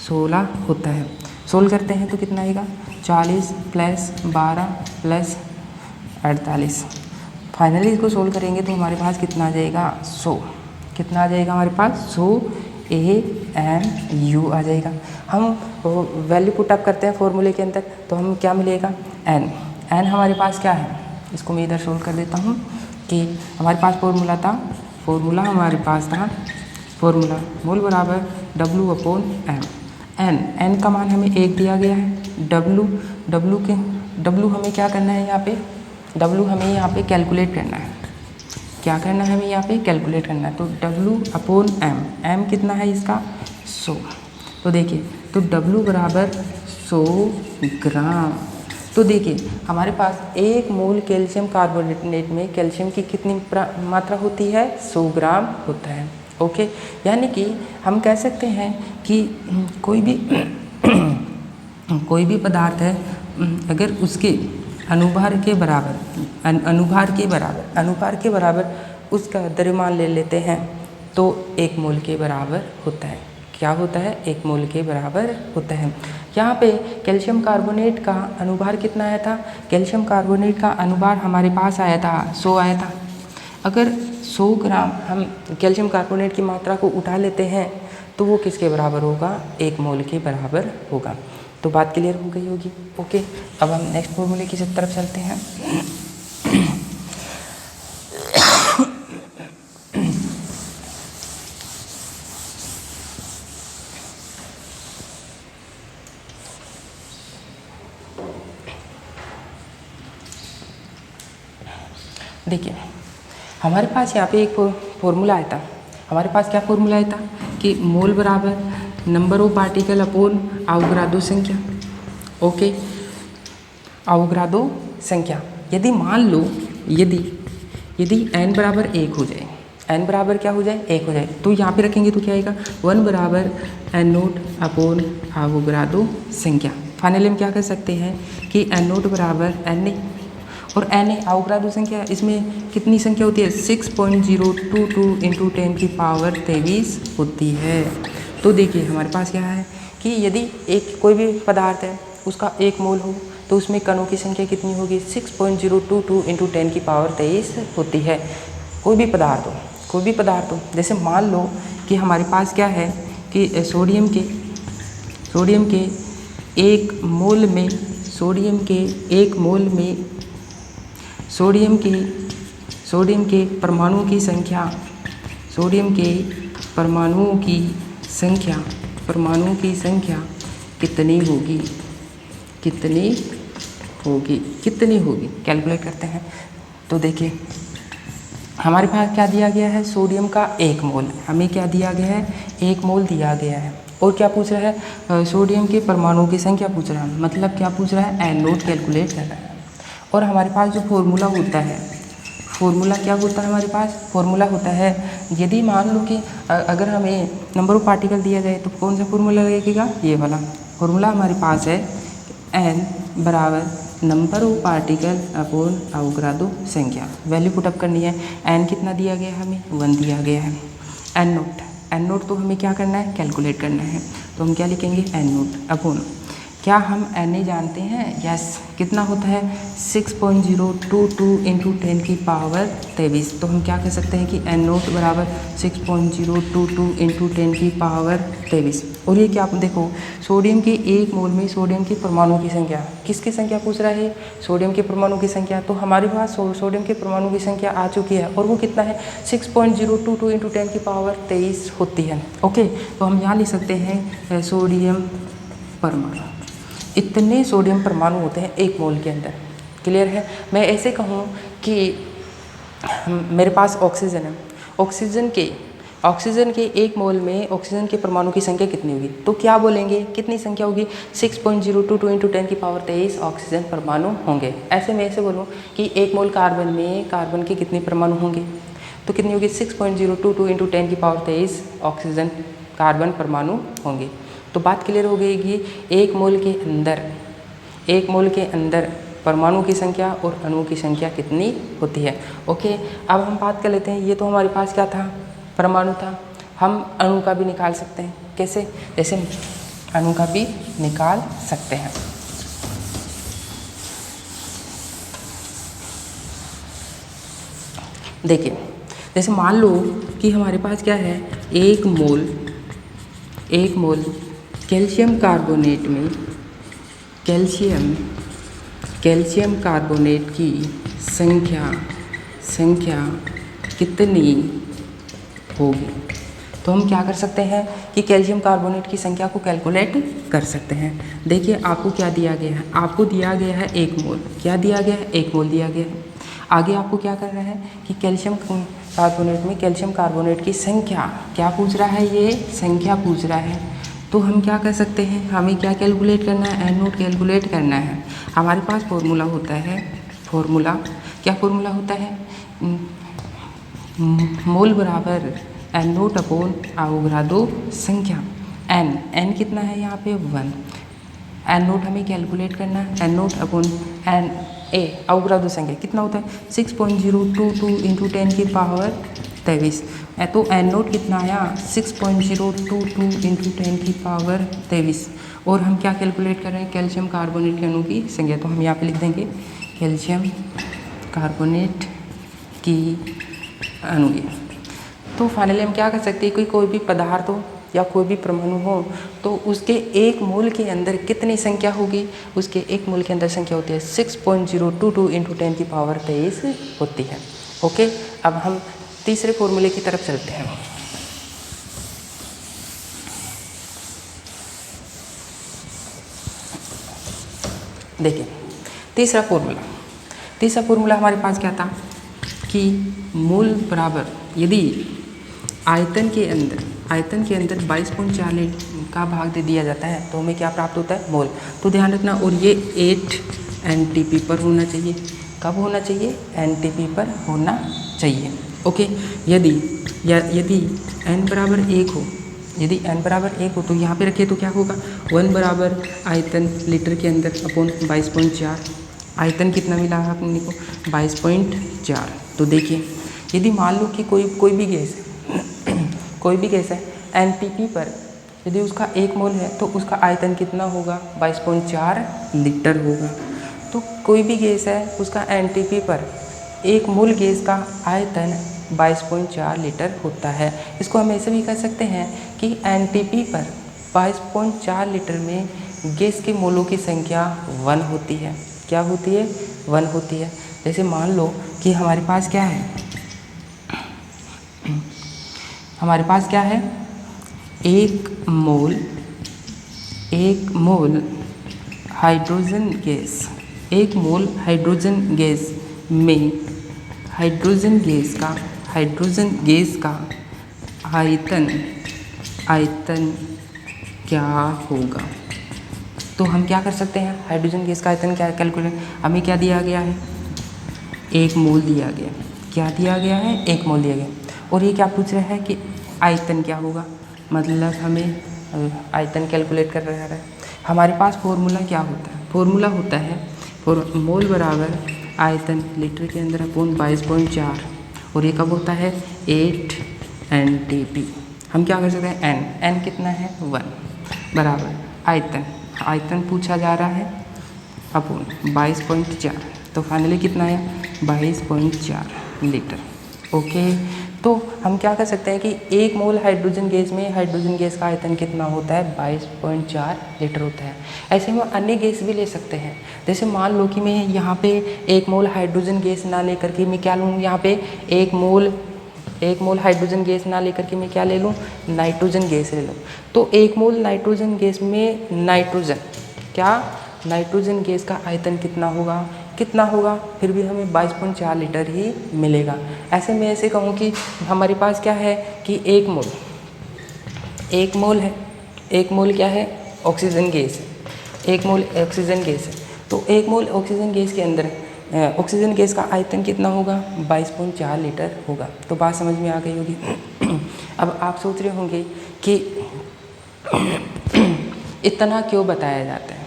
16 होता है। सोल्व करते हैं तो कितना आएगा, 40 प्लस 12 प्लस 48। फाइनली इसको सोल्व करेंगे तो हमारे पास कितना आ जाएगा, 100। कितना आ जाएगा हमारे पास, 100 AMU आ जाएगा। हम वैल्यू पुट अप करते हैं फॉर्मूले के अंदर तो हम क्या मिलेगा, N हमारे पास क्या है, इसको मैं इधर सोल्व कर देता हूँ कि हमारे पास फॉर्मूला हमारे पास था फॉर्मूला मोल बराबर W/M। N का मान हमें 1 दिया गया है। W हमें क्या करना है, यहाँ पे W हमें यहाँ पे कैलकुलेट करना है। क्या करना है हमें यहाँ पे, कैलकुलेट करना है। तो W/M, M कितना है इसका, 100। तो देखिए, तो W बराबर 100 ग्राम तो देखिए हमारे पास 1 मोल कैल्शियम कार्बोनेट में कैल्शियम की कितनी मात्रा होती है, 100 ग्राम होता है। ओके, यानी कि हम कह सकते हैं कि कोई भी पदार्थ है, अगर उसके अनुभार के बराबर उसका द्रव्यमान ले लेते हैं तो 1 मोल के बराबर होता है। क्या होता है, 1 मोल के बराबर होता है। यहाँ पे कैल्शियम कार्बोनेट का अनुभार कितना आया था, कैल्शियम कार्बोनेट का अनुभार हमारे पास आया था 100 आया था। अगर 100 ग्राम हम कैल्शियम कार्बोनेट की मात्रा को उठा लेते हैं तो वो किसके बराबर होगा, 1 मोल के बराबर होगा। तो बात क्लियर हो गई होगी। ओके, अब हम नेक्स्ट फॉर्मूले की तरफ चलते हैं। देखिए हमारे पास यहाँ पे एक फॉर्मूला आया था। हमारे पास क्या फॉर्मूला आया था कि मोल बराबर number of particle upon Avogadro संख्या। ओके, अवोगाद्रो संख्या, यदि मान लो यदि n बराबर 1 हो जाए, n बराबर क्या हो जाए, 1 हो जाए, तो यहाँ पे रखेंगे तो क्या आएगा, 1 बराबर n0 अपॉन अवोगाद्रो संख्या। फाइनली हम क्या कर सकते हैं कि n0 बराबर Na और Na अवोगाद्रो संख्या, इसमें कितनी संख्या होती है, 6.022 इंटू 10 की पावर 23 होती है। तो देखिए हमारे पास क्या है कि यदि कोई भी पदार्थ है उसका 1 मोल हो तो उसमें कणों की संख्या कितनी होगी, 6.022 इंटू 10 की पावर 23 होती है। कोई भी पदार्थ हो, जैसे मान लो कि हमारे पास क्या है कि सोडियम के 1 मोल में सोडियम के परमाणुओं की संख्या कितनी होगी, कैलकुलेट करते हैं। तो देखिए हमारे पास क्या दिया गया है, सोडियम का 1 मोल, हमें क्या दिया गया है, 1 मोल दिया गया है। और क्या पूछ रहा है, सोडियम के परमाणुओं की संख्या पूछ रहा है, मतलब क्या पूछ रहा है, n0 कैलकुलेट कर रहा है। और हमारे पास जो फॉर्मूला होता है, क्या होता है हमारे पास, फॉर्मूला होता है, यदि मान लो कि अगर हमें नंबर ऑफ पार्टिकल दिया जाए तो कौन सा फॉर्मूला लगेगा, ये वाला फॉर्मूला हमारे पास है, n बराबर number of particle upon Avogadro संख्या। वैल्यू पुटअप करनी है, n कितना दिया गया है, हमें 1 दिया गया है। n0 तो हमें क्या करना है, कैलकुलेट करना है। तो हम क्या लिखेंगे, n0 अपॉन, क्या हम Na जानते हैं, यस, कितना होता है, 6.022 इंटू 10 की पावर 23। तो हम क्या कह सकते हैं कि n0 बराबर 6.022 इंटू 10 की पावर 23। और ये क्या, आप देखो सोडियम के 1 मोल में सोडियम के परमाणुओं की संख्या, किसकी संख्या पूछ रहा है, सोडियम के परमाणु की संख्या। तो हमारे पास सोडियम के परमाणु की संख्या आ चुकी है और वो कितना है, 6.022 इंटू 10 की पावर 23 होती है। ओके, तो हम यहाँ लिख सकते हैं सोडियम परमाणु, इतने सोडियम परमाणु होते हैं 1 मोल के अंदर। क्लियर है। मैं ऐसे कहूँ कि मेरे पास ऑक्सीजन है, ऑक्सीजन के 1 मोल में ऑक्सीजन के परमाणु की संख्या कितनी होगी, तो क्या बोलेंगे, कितनी संख्या होगी, 6.022 इंटू 10 की पावर 23 ऑक्सीजन परमाणु होंगे। ऐसे मैं ऐसे बोलूँ कि 1 मोल कार्बन में कार्बन के कितने परमाणु होंगे, तो कितनी होगी, 6.022 इंटू 10 की पावर 23 ऑक्सीजन कार्बन परमाणु होंगे। तो बात क्लियर हो गई कि 1 मोल के अंदर परमाणु की संख्या और अणुओं की संख्या कितनी होती है। ओके, अब हम बात कर लेते हैं, ये तो हमारे पास क्या था, परमाणु था। हम अणु का भी निकाल सकते हैं, कैसे, जैसे अणु का भी निकाल सकते हैं। देखिए जैसे मान लो कि हमारे पास क्या है, 1 मोल कैल्शियम कार्बोनेट में कैल्शियम कार्बोनेट की संख्या कितनी होगी। तो हम क्या कर सकते हैं कि कैल्शियम कार्बोनेट की संख्या को कैलकुलेट कर सकते हैं। देखिए आपको क्या दिया गया है, आपको दिया गया है 1 मोल, क्या दिया गया है, 1 मोल दिया गया है। आगे आपको क्या करना है कि कैल्शियम कार्बोनेट में कैल्शियम कार्बोनेट की संख्या क्या पूछ रहा है, ये संख्या पूछ रहा है। तो हम क्या कर सकते हैं, हमें क्या कैलकुलेट करना है, n0 कैलकुलेट करना है। हमारे पास फॉर्मूला होता है, क्या फॉर्मूला होता है? मोल बराबर एन नोट अपॉन अवोगाद्रो संख्या। एन कितना है यहाँ पे? 1। एन नोट हमें कैलकुलेट करना है, N naught upon N A Avogadro संख्या कितना होता है? 6.022 इंटू 10 की पावर 23। तो एन नोट कितना आया? 6.022 इंटू 10 की पावर 23। और हम क्या कैलकुलेट कर रहे हैं? कैल्शियम कार्बोनेट के अणु की संख्या। तो हम यहाँ पे लिख देंगे कैल्शियम कार्बोनेट की अणु की। तो फाइनली हम क्या कर सकते हैं? कोई भी पदार्थ हो या कोई भी परमाणु हो तो उसके एक मोल के अंदर कितनी संख्या होगी? उसके एक मोल के अंदर संख्या होती है 6.022 इंटू 10 की पावर 23 होती है। ओके, अब हम तीसरे फॉर्मूले की तरफ चलते हैं। देखिए तीसरा फॉर्मूला हमारे पास क्या था कि मोल बराबर, यदि आयतन के अंदर 22.4 का भाग दे दिया जाता है तो हमें क्या प्राप्त होता है? मोल। तो ध्यान रखना, और ये 8 NTP पर होना चाहिए। कब होना चाहिए? NTP पर होना चाहिए। ओके, यदि n बराबर 1 हो, तो यहाँ पे रखिए तो क्या होगा? 1 बराबर आयतन लीटर के अंदर अपॉन 22.4। आयतन कितना मिला है अपने को? 22.4। तो देखिए यदि मान लो कि कोई भी गैस है NTP पर, यदि उसका 1 मोल है तो उसका आयतन कितना होगा? 22.4 लीटर होगा। तो कोई भी गैस है उसका NTP पर 1 मोल गैस का आयतन 22.4 लीटर होता है। इसको हम ऐसे भी कह सकते हैं कि NTP पर 22.4 लीटर में गैस के मोलों की संख्या 1 होती है। क्या होती है? 1 होती है। जैसे मान लो कि हमारे पास क्या है? 1 मोल हाइड्रोजन गैस में हाइड्रोजन गैस का आयतन क्या होगा? तो हम क्या कर सकते हैं? हाइड्रोजन गैस का आयतन क्या कैलकुलेट, हमें क्या दिया गया है? 1 मोल दिया गया। क्या दिया गया है? 1 मोल दिया गया। और ये क्या पूछ रहा है कि आयतन क्या होगा? मतलब हमें आयतन कैलकुलेट कर रहा है। हमारे पास फॉर्मूला क्या होता है? फॉर्मूला होता है मोल बराबर आयतन लीटर के अंदर अपॉन 22.4, और ये कब होता है? 8 NTP। हम क्या कर सकते हैं? n कितना है? 1 बराबर आयतन पूछा जा रहा है अपॉन 22.4। तो फाइनली कितना है? 22.4 लीटर। ओके, तो हम क्या कर सकते हैं कि 1 मोल हाइड्रोजन गैस का आयतन कितना होता है? 22.4 लीटर होता है। ऐसे में अन्य गैस भी ले सकते हैं। जैसे मान लो कि मैं यहाँ पे 1 मोल हाइड्रोजन गैस ना लेकर के मैं क्या लूँ? यहाँ पे 1 मोल हाइड्रोजन गैस ना लेकर के मैं क्या ले लूँ? नाइट्रोजन गैस ले लूँ। तो 1 मोल नाइट्रोजन गैस में नाइट्रोजन गैस का आयतन कितना होगा? फिर भी हमें 22.4 लीटर ही मिलेगा। ऐसे में ऐसे कहूँ कि हमारे पास क्या है कि 1 मोल है। 1 मोल क्या है? ऑक्सीजन गैस है। 1 मोल ऑक्सीजन गैस है। तो 1 मोल ऑक्सीजन गैस के अंदर ऑक्सीजन गैस का आयतन कितना होगा? 22.4 लीटर होगा। तो बात समझ में आ गई होगी। अब आप सोच रहे होंगे कि इतना क्यों बताया जाता है?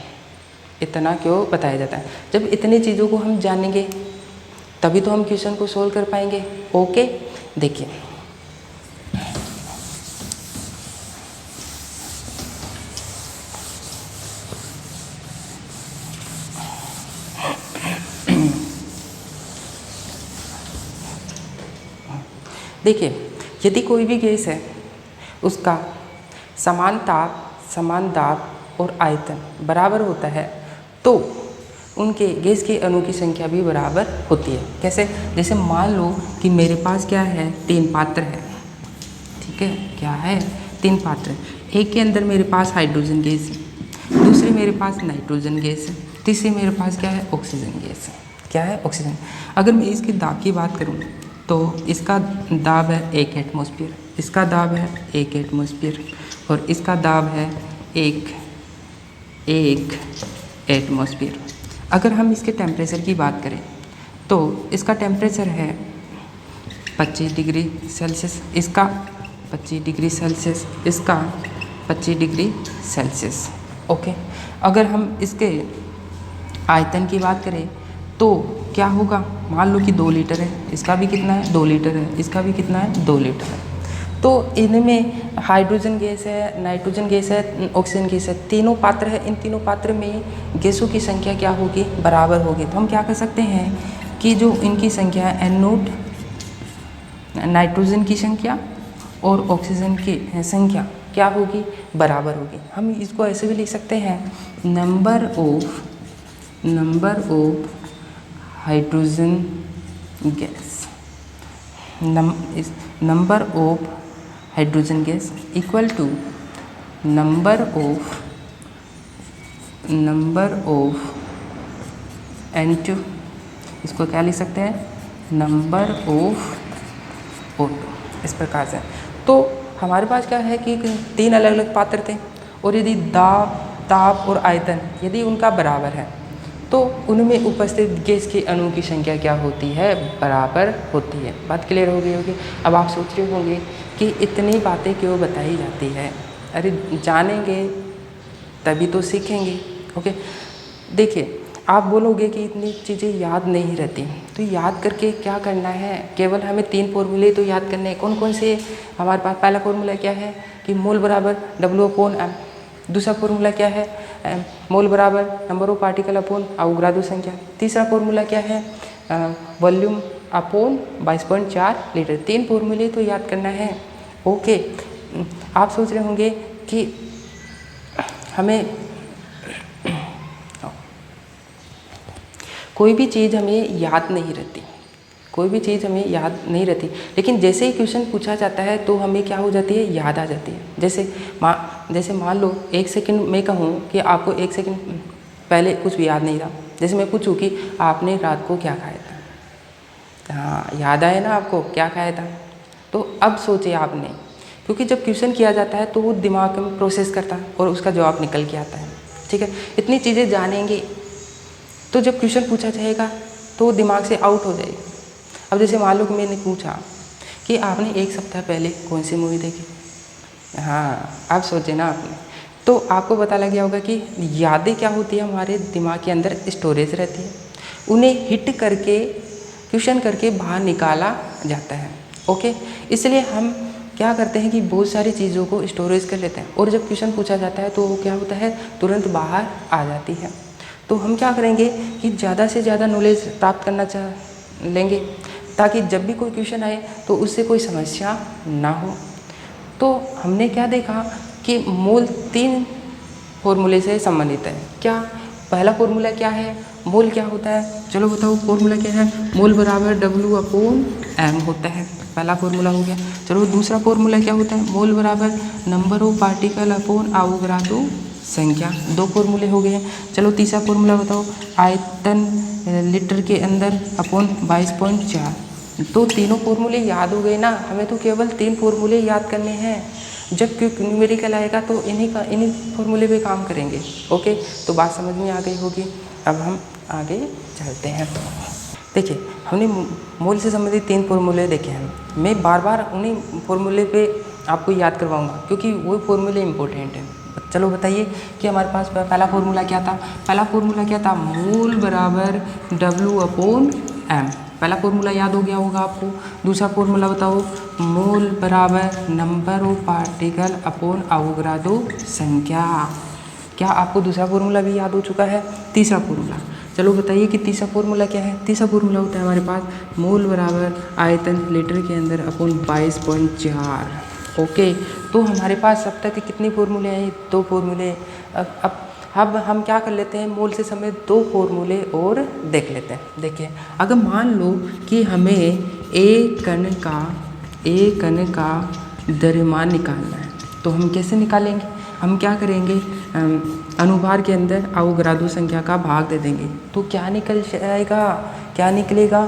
जब इतनी चीज़ों को हम जानेंगे तभी तो हम क्वेश्चन को सोल्व कर पाएंगे। ओके, देखिए यदि कोई भी गैस है उसका समान दाब और आयतन बराबर होता है तो उनके गैस के अणु की संख्या भी बराबर होती है। कैसे? जैसे मान लो कि मेरे पास क्या है? 3 पात्र है। ठीक है, क्या है? 3 पात्र। एक के अंदर मेरे पास हाइड्रोजन गैस है, दूसरे मेरे पास नाइट्रोजन गैस है, तीसरे मेरे पास क्या है? ऑक्सीजन गैस है। क्या है? ऑक्सीजन। अगर मैं इसके दाब की बात करूँ तो इसका दाब है 1 एटमॉस्फेयर, इसका दाब है 1 एटमॉस्फेयर और इसका दाब है 1 एटमॉस्फेयर। अगर हम इसके टेम्परेचर की बात करें तो इसका टेम्परेचर है 25 डिग्री सेल्सियस, इसका 25 डिग्री सेल्सियस, इसका 25 डिग्री सेल्सियस। ओके, अगर हम इसके आयतन की बात करें तो क्या होगा, मान लो कि 2 लीटर है, इसका भी कितना है 2 लीटर है, इसका भी कितना है 2 लीटर है। तो इनमें हाइड्रोजन गैस है, नाइट्रोजन गैस है, ऑक्सीजन गैस है, तीनों पात्र है। इन तीनों पात्र में गैसों की संख्या क्या होगी, बराबर होगी। तो हम क्या कर सकते हैं कि जो इनकी संख्या है N0 नाइट्रोजन की संख्या और ऑक्सीजन की संख्या क्या होगी, बराबर होगी। हम इसको ऐसे भी लिख सकते हैं, number of hydrogen gas, number of hydrogen gas equal to number of N2, इसको क्या लिख सकते हैं, नंबर ऑफ O2, इस प्रकार से। तो हमारे पास क्या है कि 3 अलग अलग पात्र थे और यदि दाब, ताप और आयतन यदि उनका बराबर है तो उनमें उपस्थित गैस के अणु की संख्या क्या होती है, बराबर होती है। बात क्लियर हो गई होगी। अब आप सोच रहे होंगे कि इतनी बातें क्यों बताई जाती है। अरे जानेंगे तभी तो सीखेंगे। ओके, देखिए आप बोलोगे कि इतनी चीज़ें याद नहीं रहती, तो याद करके क्या करना है, केवल हमें 3 फॉर्मूले तो याद करने हैं। कौन कौन से हमारे पास, पहला फॉर्मूला क्या है कि मोल बराबर W/m, दूसरा फॉर्मूला क्या है, मोल बराबर number of particle upon Avogadro संख्या, तीसरा फॉर्मूला क्या है, वॉल्यूम अपॉन 22.4 लीटर। 3 फॉर्मूले तो याद करना है। ओके, आप सोच रहे होंगे कि हमें कोई भी चीज़ हमें याद नहीं रहती, कोई भी चीज़ हमें याद नहीं रहती, लेकिन जैसे ही क्वेश्चन पूछा जाता है तो हमें क्या हो जाती है, याद आ जाती है। जैसे मान लो 1 सेकंड मैं कहूँ कि आपको 1 सेकंड पहले कुछ भी याद नहीं रहा, जैसे मैं पूछूँ कि आपने रात को क्या खाया था, हाँ याद आया ना आपको क्या खाया था। तो अब सोचिए आपने, क्योंकि जब क्वेश्चन किया जाता है तो वो दिमाग में प्रोसेस करता है और उसका जवाब निकल के आता है। ठीक है, इतनी चीज़ें जानेंगे तो जब क्वेश्चन पूछा जाएगा तो दिमाग से आउट हो जाएगी। अब जैसे मान लो कि मैंने पूछा कि आपने 1 सप्ताह पहले कौन सी मूवी देखी, हाँ आप सोचे ना आपने, तो आपको पता लग गया होगा कि यादें क्या होती है, हमारे दिमाग के अंदर स्टोरेज रहती है, उन्हें हिट करके क्वेश्चन करके बाहर निकाला जाता है। ओके, इसलिए हम क्या करते हैं कि बहुत सारी चीज़ों को स्टोरेज कर लेते हैं और जब क्वेश्चन पूछा जाता है तो वो क्या होता है, तुरंत बाहर आ जाती है। तो हम क्या करेंगे कि ज़्यादा से ज़्यादा नॉलेज प्राप्त करना लेंगे ताकि जब भी कोई क्वेश्चन आए तो उससे कोई समस्या ना हो। तो हमने क्या देखा कि मोल 3 फॉर्मूले से संबंधित है। क्या पहला फॉर्मूला क्या है, मोल क्या होता है, चलो बताओ फॉर्मूला क्या है, मोल बराबर W/m होता है, पहला फॉर्मूला हो गया। चलो दूसरा फॉर्मूला क्या होता है, मोल बराबर number of particle upon Avogadro संख्या, 2 फॉर्मूले हो गए। चलो तीसरा फॉर्मूला बताओ, आयतन लीटर के अंदर अपॉन 22.4। तो तीनों फॉर्मूले याद हो गए ना, हमें तो केवल 3 फॉर्मूले याद करने हैं। जब क्यों न्यूमेरिकल आएगा तो इन्हीं फॉर्मूले पे काम करेंगे। ओके, तो बात समझ में आ गई होगी। अब हम आगे चलते हैं। देखिए हमने मोल से संबंधित 3 फॉर्मूले देखे हैं। मैं बार बार उन्हीं फॉर्मूले पे आपको याद करवाऊँगा क्योंकि वो फॉर्मूले इंपॉर्टेंट हैं। चलो बताइए कि हमारे पास पहला फॉर्मूला क्या था, पहला फॉर्मूला क्या था, मोल बराबर W/m, पहला फॉर्मूला याद हो गया होगा आपको। दूसरा फॉर्मूला बताओ, मोल बराबर number of particle upon Avogadro संख्या। क्या आपको दूसरा फॉर्मूला भी याद हो चुका है। तीसरा फॉर्मूला, चलो बताइए कि तीसरा फॉर्मूला क्या है। तीसरा फॉर्मूला होता है हमारे पास मोल बराबर आयतन लीटर के अंदर अपॉन 22.4। ओके, तो हमारे पास अब तक कितने फॉर्मूले हैं, 2 फॉर्मूले। अब हम क्या कर लेते हैं, मोल से समेत 2 फॉर्मूले और देख लेते हैं। देखिए अगर मान लो कि हमें एक कण का द्रव्यमान निकालना है तो हम कैसे निकालेंगे, हम क्या करेंगे, अनुभार के अंदर अवोगाद्रो संख्या का भाग दे देंगे तो क्या निकल जाएगा, क्या निकलेगा,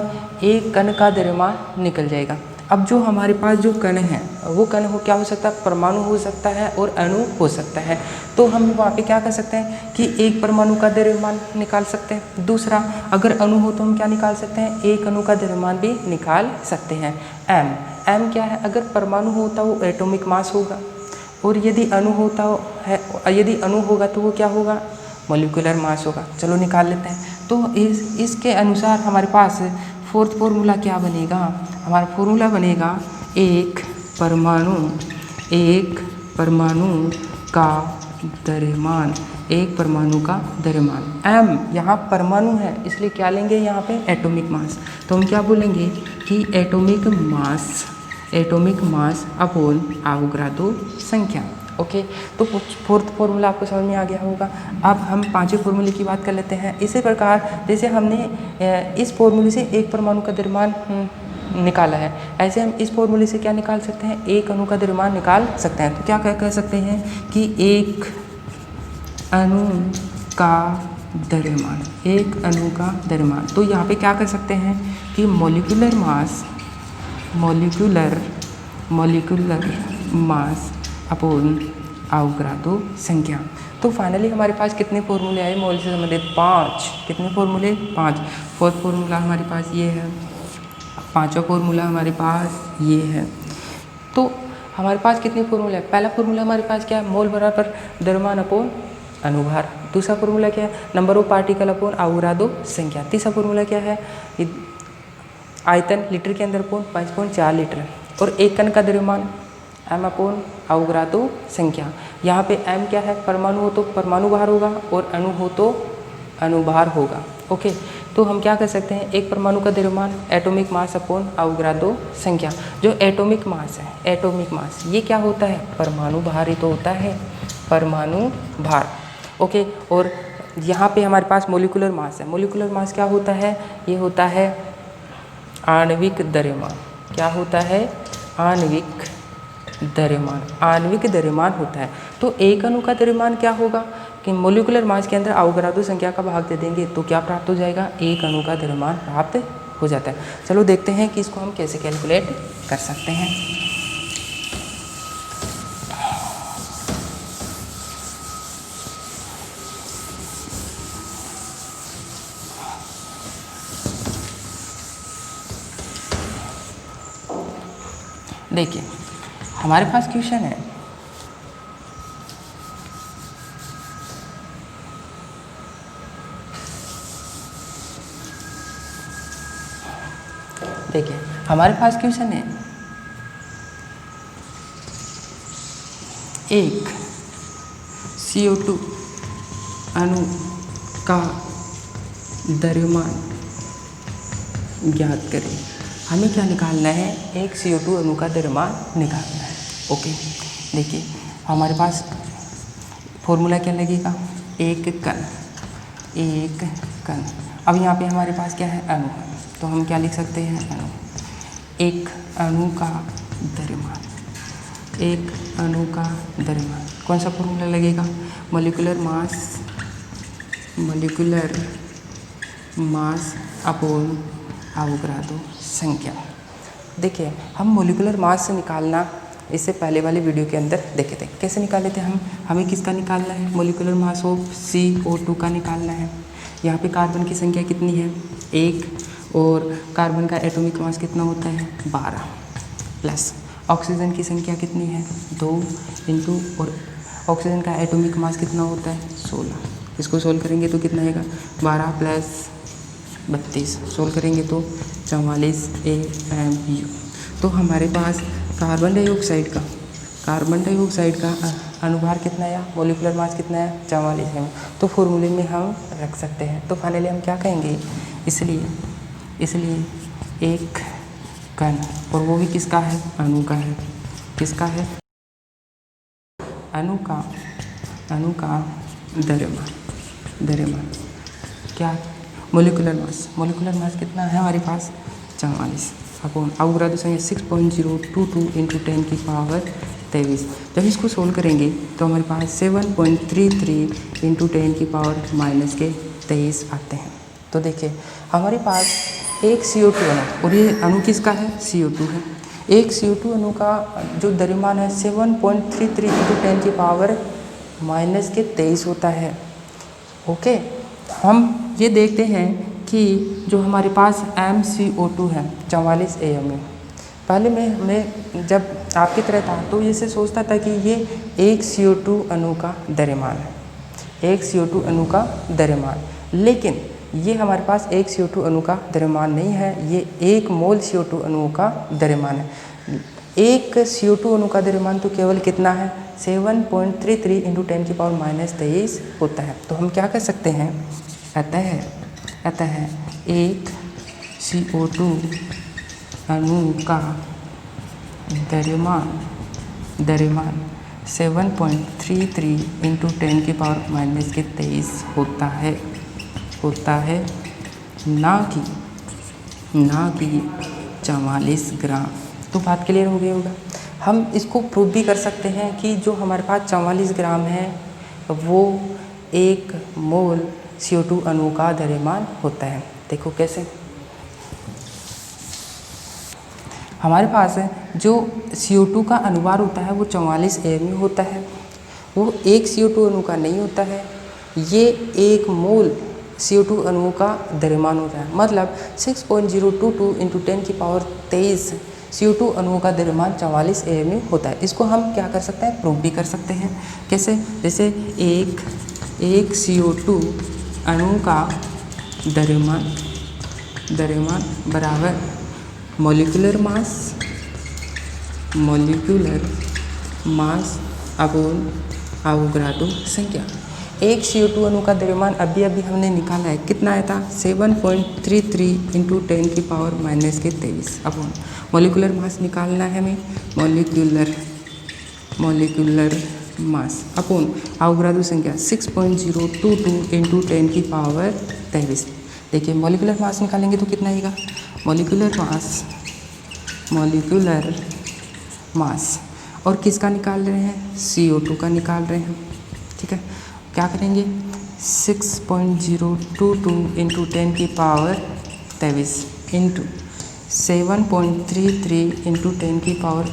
एक कण का द्रव्यमान निकल जाएगा। अब जो हमारे पास जो कण है वो कण हो क्या हो सकता है, परमाणु हो सकता है और अणु हो सकता है। तो हम वहाँ पे क्या कर सकते हैं कि एक परमाणु का द्रव्यमान निकाल सकते हैं। दूसरा, अगर अणु हो तो हम क्या निकाल सकते हैं, एक अणु का द्रव्यमान भी निकाल सकते हैं। एम क्या है, अगर परमाणु होता वो एटॉमिक मास होगा, और यदि अणु होता है, यदि अणु होगा तो वो क्या होगा, मॉलिक्यूलर मास होगा। चलो निकाल लेते हैं। तो इसके अनुसार हमारे पास फोर्थ फॉर्मूला क्या बनेगा, हमारा फॉर्मूला बनेगा एक परमाणु का द्रव्यमान, एक परमाणु का द्रव्यमान। एम यहाँ परमाणु है इसलिए क्या लेंगे यहाँ पे, एटॉमिक मास। तो हम क्या बोलेंगे कि एटॉमिक मास अपॉन अवोगाद्रो संख्या। ओके, तो फोर्थ फॉर्मूला आपको समझ में आ गया होगा। अब हम पांचवें फॉर्मूले की बात कर लेते हैं। इसी प्रकार जैसे हमने इस फॉर्मूले से एक परमाणु का द्रव्यमान निकाला है, ऐसे हम इस फॉर्मूले से क्या निकाल सकते हैं, एक अणु का द्रव्यमान निकाल सकते हैं। तो क्या कह सकते हैं कि एक अणु का द्रव्यमान, तो यहाँ पे क्या कर सकते हैं कि मॉलिक्यूलर मास अपॉन अवोगाद्रो संख्या। तो फाइनली हमारे पास कितने फॉर्मूले आए मोल से संबंधित, 5। कितने फॉर्मूले, 5। फोर्थ फॉर्मूला हमारे पास ये है, पांचवा फॉर्मूला हमारे पास ये है। तो हमारे पास कितने फॉर्मूले हैं, पहला फॉर्मूला हमारे पास क्या है, मोल बराबर द्रव्यमान अपॉन अनुभार। दूसरा फॉर्मूला क्या है, number of particle upon Avogadro संख्या। तीसरा फॉर्मूला क्या है, आयतन लीटर के अंदर अपॉन 5.4 लीटर। और एक कण का द्रव्यमान एम अपॉन अवोगाद्रो संख्या। यहाँ पे एम क्या है, परमाणु हो तो परमाणु भार होगा और अणु हो तो अणुभार होगा। ओके, तो हम क्या कर सकते हैं, एक परमाणु का द्रव्यमान एटॉमिक मास अपॉन अवोगाद्रो संख्या। जो एटॉमिक मास है, एटॉमिक मास ये क्या होता है, परमाणु भार ही तो होता है, परमाणु भार। ओके, और यहाँ पे हमारे पास मॉलिक्यूलर मास है। मॉलिक्यूलर मास क्या होता है, ये होता है आणविक द्रव्यमान। क्या होता है, आणविक द्रव्यमान होता है। तो एक अणु का द्रव्यमान क्या होगा कि मॉलिक्यूलर मास के अंदर अवोगाद्रो संख्या का भाग दे देंगे तो क्या प्राप्त हो जाएगा, एक अणु का द्रव्यमान प्राप्त हो जाता है। चलो देखते हैं कि इसको हम कैसे कैलकुलेट कर सकते हैं। देखिए हमारे पास क्वेश्चन है, देखिए हमारे पास क्वेश्चन है, एक CO2 अणु का द्रव्यमान ज्ञात करें। हमें क्या निकालना है, एक CO2 अणु का द्रव्यमान निकालना है। ओके, देखिए हमारे पास फॉर्मूला क्या लगेगा, एक कण। अब यहाँ पे हमारे पास क्या है, अणु। तो हम क्या लिख सकते हैं, अणु। एक अणु का द्रव्यमान, कौन सा फॉर्मूला लगेगा, मॉलिक्यूलर मास अपॉन अवोगाद्रो संख्या। देखिए हम मॉलिक्यूलर मास से निकालना इससे पहले वाले वीडियो के अंदर देखे थे, कैसे निकाले थे हम, हमें किसका निकालना है, मॉलिक्यूलर मास ऑफ CO2 का निकालना है। यहाँ पे कार्बन की संख्या कितनी है, 1, और कार्बन का एटॉमिक मास कितना होता है, 12, प्लस ऑक्सीजन की संख्या कितनी है, 2 इंटू, और ऑक्सीजन का एटॉमिक मास कितना होता है, 16। इसको सोल्व करेंगे तो कितना आएगा, 12 प्लस 32, सोल्व करेंगे तो 44 AMU। तो हमारे पास कार्बन डाइऑक्साइड का अनुभार कितना है, मॉलिक्यूलर मास कितना है, 44 है। तो फॉर्मूले में हम रख सकते हैं। तो फाइनली हम क्या कहेंगे, इसलिए एक कण, और वो भी किसका है, अणु का है। किसका है, अणु का द्रव्यमान क्या, मॉलिक्यूलर मास कितना है हमारे पास, 44 अपॉन अवोगाद्रो संख्या 6.022 इंटू 10 की पावर 23। जब इसको सोल्व करेंगे तो हमारे पास 7.33 इंटू 10 की पावर -23 आते हैं। तो देखिए हमारे पास एक CO2 अणु, और ये अणु किसका है, CO2 है। एक CO2 अणु का जो द्रव्यमान है 7.33 × 10⁻⁻23 होता है। ओके, हम ये देखते हैं कि जो हमारे पास MCO2 है 44 AMU। पहले मैं जब आपकी तरह था तो इसे सोचता था कि ये एक CO2 अणु का द्रव्यमान है, एक CO2 अणु का द्रव्यमान, लेकिन ये हमारे पास एक CO2 अणु का द्रव्यमान नहीं है, ये 1 मोल CO2 अणु का द्रव्यमान है। एक CO2 अणु का द्रव्यमान तो केवल कितना है 7.33 × 10⁻⁻23 होता है। तो हम क्या कर सकते हैं, अतः एक CO2 अणु का द्रव्यमान 7.33 × 10⁻⁻23 होता है, ना कि 44 ग्राम। तो बात क्लियर हो गई होगा। हम इसको प्रूव भी कर सकते हैं कि जो हमारे पास 44 ग्राम है वो 1 मोल CO2 अणु का द्रव्यमान होता है। देखो कैसे, हमारे पास जो CO2 का अनुभार होता है वो 44 AMU होता है, वो एक CO2 अणु का नहीं होता है, ये 1 मोल CO2 अणुओं का द्रव्यमान होता है। मतलब 6.022 × 10⁻23 CO2 अणुओं का द्रव्यमान 44 AMU होता है। इसको हम क्या कर सकते हैं, प्रूव भी कर सकते हैं। कैसे, जैसे एक CO2 अणु का द्रव्यमान बराबर मॉलिक्यूलर मास अपॉन अवोगाड्रो संख्या। एक CO2 अणु का द्रव्यमान अभी हमने निकाला है, कितना आया था 7.33 × 10⁻⁻23 अपॉन मॉलिक्यूलर मास निकालना है हमें, मॉलिक्यूलर मास अपॉन अवोगाड्रो संख्या 6.022 × 10⁻23। देखिए मॉलिक्यूलर मास निकालेंगे तो कितना आएगा, मॉलिक्यूलर मास और किसका निकाल रहे हैं, CO2 का निकाल रहे हैं। ठीक है, क्या करेंगे 6.022 × 10⁻23 इंटू 7.33 ×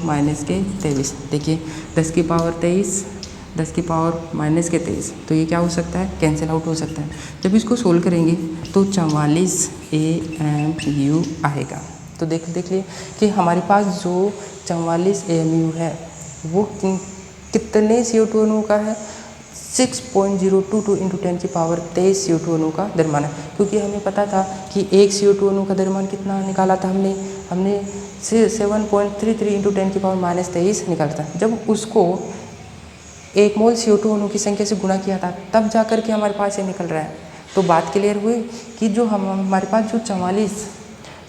10⁻⁻23। देखिए 10⁻⁻23 तो ये क्या हो सकता है, कैंसिल आउट हो सकता है। जब इसको सोल्व करेंगे तो 44 AMU आएगा। तो देखिए कि हमारे पास जो 44 AMU है वो कितने CO2 अणुओं का है, 6.022 × 10⁻23 CO2 अणु का द्रव्यमान है। क्योंकि हमें पता था कि एक CO2 अणु का द्रव्यमान कितना निकाला था हमने 7.33 × 10⁻⁻23 निकाला था। जब उसको 1 मोल CO2 अणु की संख्या से गुणा किया था तब जाकर के हमारे पास ये निकल रहा है। तो बात क्लियर हुई कि जो हमारे पास जो 44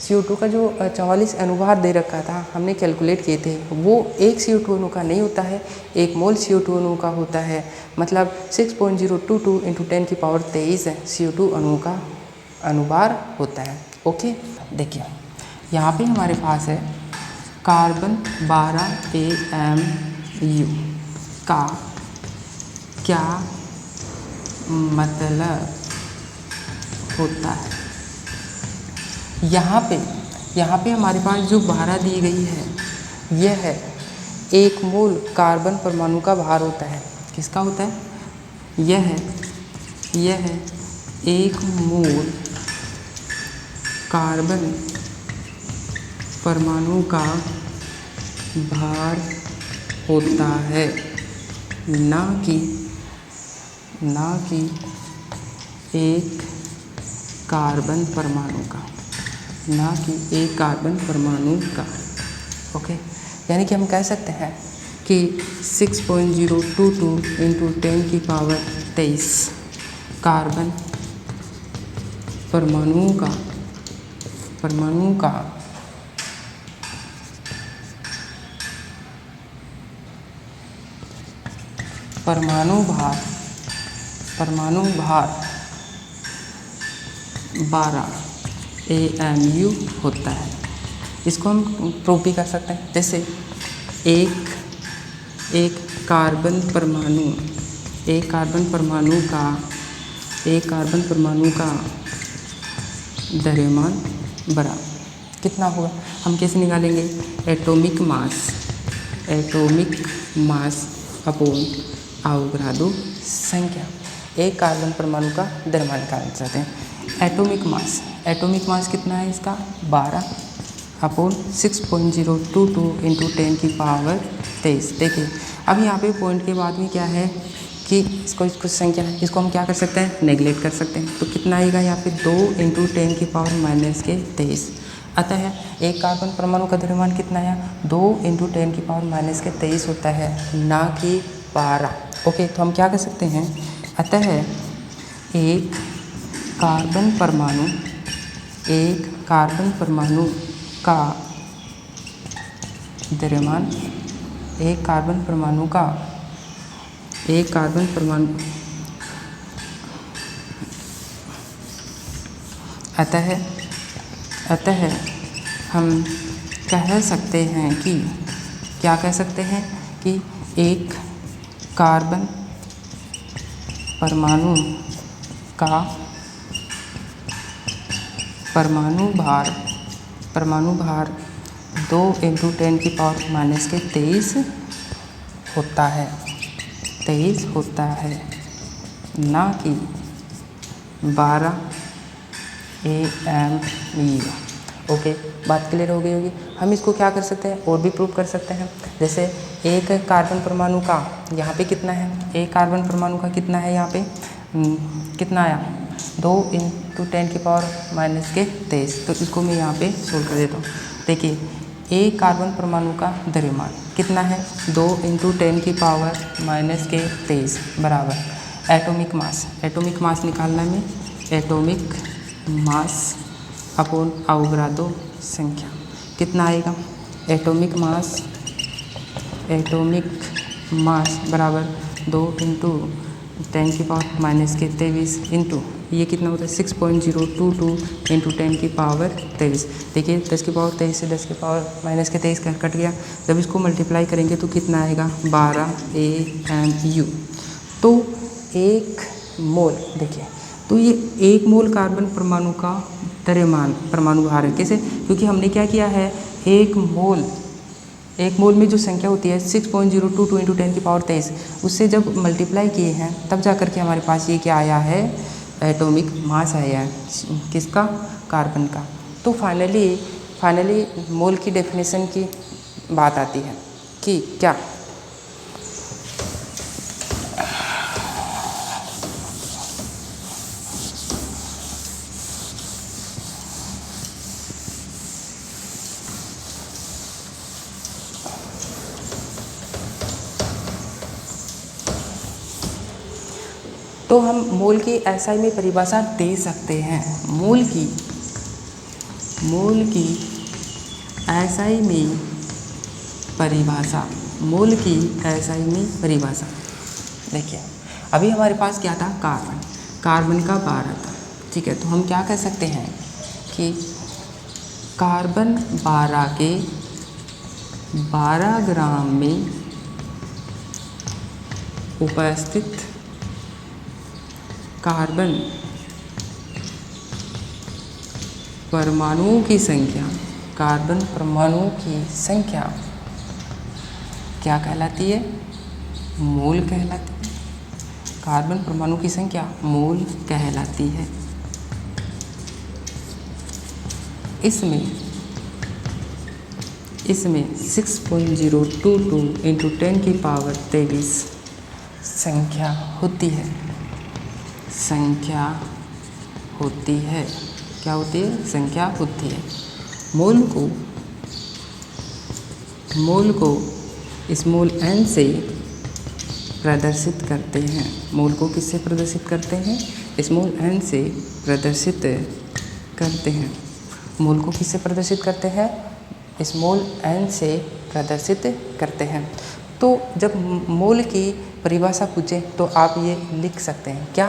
CO2 का जो 44 अनुभार दे रखा था हमने कैलकुलेट किए थे, वो एक CO2 अणु का नहीं होता है, 1 मोल CO2 अणु का होता है। मतलब 6.022 × 10⁻23 CO2 अणु का अनुभार होता है। ओके, देखिए यहाँ पे हमारे पास है कार्बन 12 AMU का क्या मतलब होता है। यहाँ पे हमारे पास जो भारा दी गई है यह है 1 मोल कार्बन परमाणु का भार होता है। किसका होता है, यह है 1 मोल कार्बन परमाणु का भार होता है, ना कि एक कार्बन परमाणु का, ओके। यानी कि हम कह सकते हैं कि 6.022 × 10⁻23 कार्बन परमाणु का परमाणु भार 12 AMU होता है। इसको हम प्रूव भी कर सकते हैं। जैसे एक कार्बन परमाणु का द्रव्यमान बराबर कितना होगा, हम कैसे निकालेंगे, एटॉमिक मास अपॉन अवोगाड्रो संख्या, एक कार्बन परमाणु का द्रव्यमान निकालना चाहते हैं। एटॉमिक मास कितना है इसका, 12 अपॉन 6.022 इंटू 10 की पावर 23। देखिए अब यहाँ पे पॉइंट के बाद में क्या है कि इसको कुछ संख्या है, इसको हम क्या कर सकते हैं, नेगलेक्ट कर सकते हैं। तो कितना आएगा यहाँ पे 2 इंटू 10 की पावर -23। अतः एक कार्बन परमाणु का द्रव्यमान कितना है, 2 इंटू 10 की पावर -23 होता है, ना कि 12। ओके, तो हम क्या कर सकते हैं, अतः एक कार्बन परमाणु का द्रव्यमान, एक कार्बन परमाणु अतः हम कह सकते हैं कि, क्या कह सकते हैं कि एक कार्बन परमाणु का परमाणु भार 2 इंटू 10 की पावर -23 होता है, ना कि 12 AMU। ओके, बात क्लियर हो गई होगी। हम इसको क्या कर सकते हैं, और भी प्रूव कर सकते हैं। जैसे एक कार्बन परमाणु का यहाँ पे कितना है, एक कार्बन परमाणु का कितना है यहाँ पे, कितना आया, 2 इंटू 10 की पावर -23। तो इसको मैं यहाँ पे सोल्व कर देता हूँ। देखिए एक कार्बन परमाणु का द्रव्यमान कितना है, 2 इंटू 10 की पावर -23 बराबर एटॉमिक मास निकालना में, एटॉमिक मास अपॉन अवोगाड्रो संख्या कितना आएगा, एटॉमिक मास बराबर 2 इंटू 10 की पावर -23 इंटू ये कितना होता है 6.022 इंटू 10 की पावर 23। देखिए 10 की पावर 23 से 10 की पावर -23 कट गया। जब इसको मल्टीप्लाई करेंगे तो कितना आएगा 12 AMU। तो एक मोल, देखिए तो ये एक मोल कार्बन परमाणु का द्रव्यमान परमाणु भार है। कैसे, क्योंकि हमने क्या किया है, एक मोल में जो संख्या होती है 6.022 इंटू 10 की पावर 23, उससे जब मल्टीप्लाई किए हैं तब जा कर के हमारे पास ये क्या आया है, एटॉमिक मास आया है, किसका, कार्बन का। तो फाइनली मोल की डेफिनेशन की बात आती है कि क्या, तो हम मोल की एसआई में परिभाषा दे सकते हैं। मोल की एसआई में परिभाषा, देखिए अभी हमारे पास क्या था, कार्बन का 12 था, ठीक है। तो हम क्या कह सकते हैं कि कार्बन 12 के 12 ग्राम में उपस्थित कार्बन परमाणुओं की संख्या क्या कहलाती है, मोल कहलाती है। कार्बन परमाणु की संख्या मोल कहलाती है। इसमें 6.022 इंटू 10 की पावर 23 संख्या होती है। क्या होती है, संख्या होती है। मोल को स्मॉल n से प्रदर्शित करते हैं। मोल को किससे प्रदर्शित करते हैं, स्मॉल n से प्रदर्शित करते हैं। मोल को किससे प्रदर्शित करते हैं, स्मॉल n से प्रदर्शित करते हैं। तो जब मोल की परिभाषा पूछे तो आप ये लिख सकते हैं, क्या,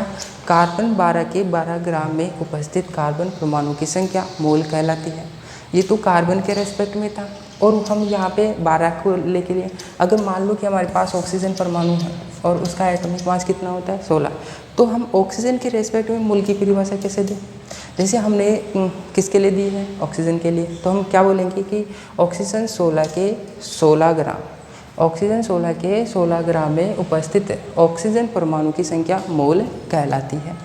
कार्बन 12 के 12 ग्राम में उपस्थित कार्बन परमाणु की संख्या मोल कहलाती है। ये तो कार्बन के रेस्पेक्ट में था, और हम यहाँ पे 12 को लेके लिए, अगर मान लो कि हमारे पास ऑक्सीजन परमाणु है और उसका एटॉमिक मास कितना होता है 16। तो हम ऑक्सीजन के रेस्पेक्ट में मोल की परिभाषा कैसे दें? जैसे हमने किसके लिए दी है? ऑक्सीजन के लिए। तो हम क्या बोलेंगे कि ऑक्सीजन 16 के 16 ग्राम, ऑक्सीजन 16 के 16 ग्राम में उपस्थित ऑक्सीजन परमाणु की संख्या मोल कहलाती है।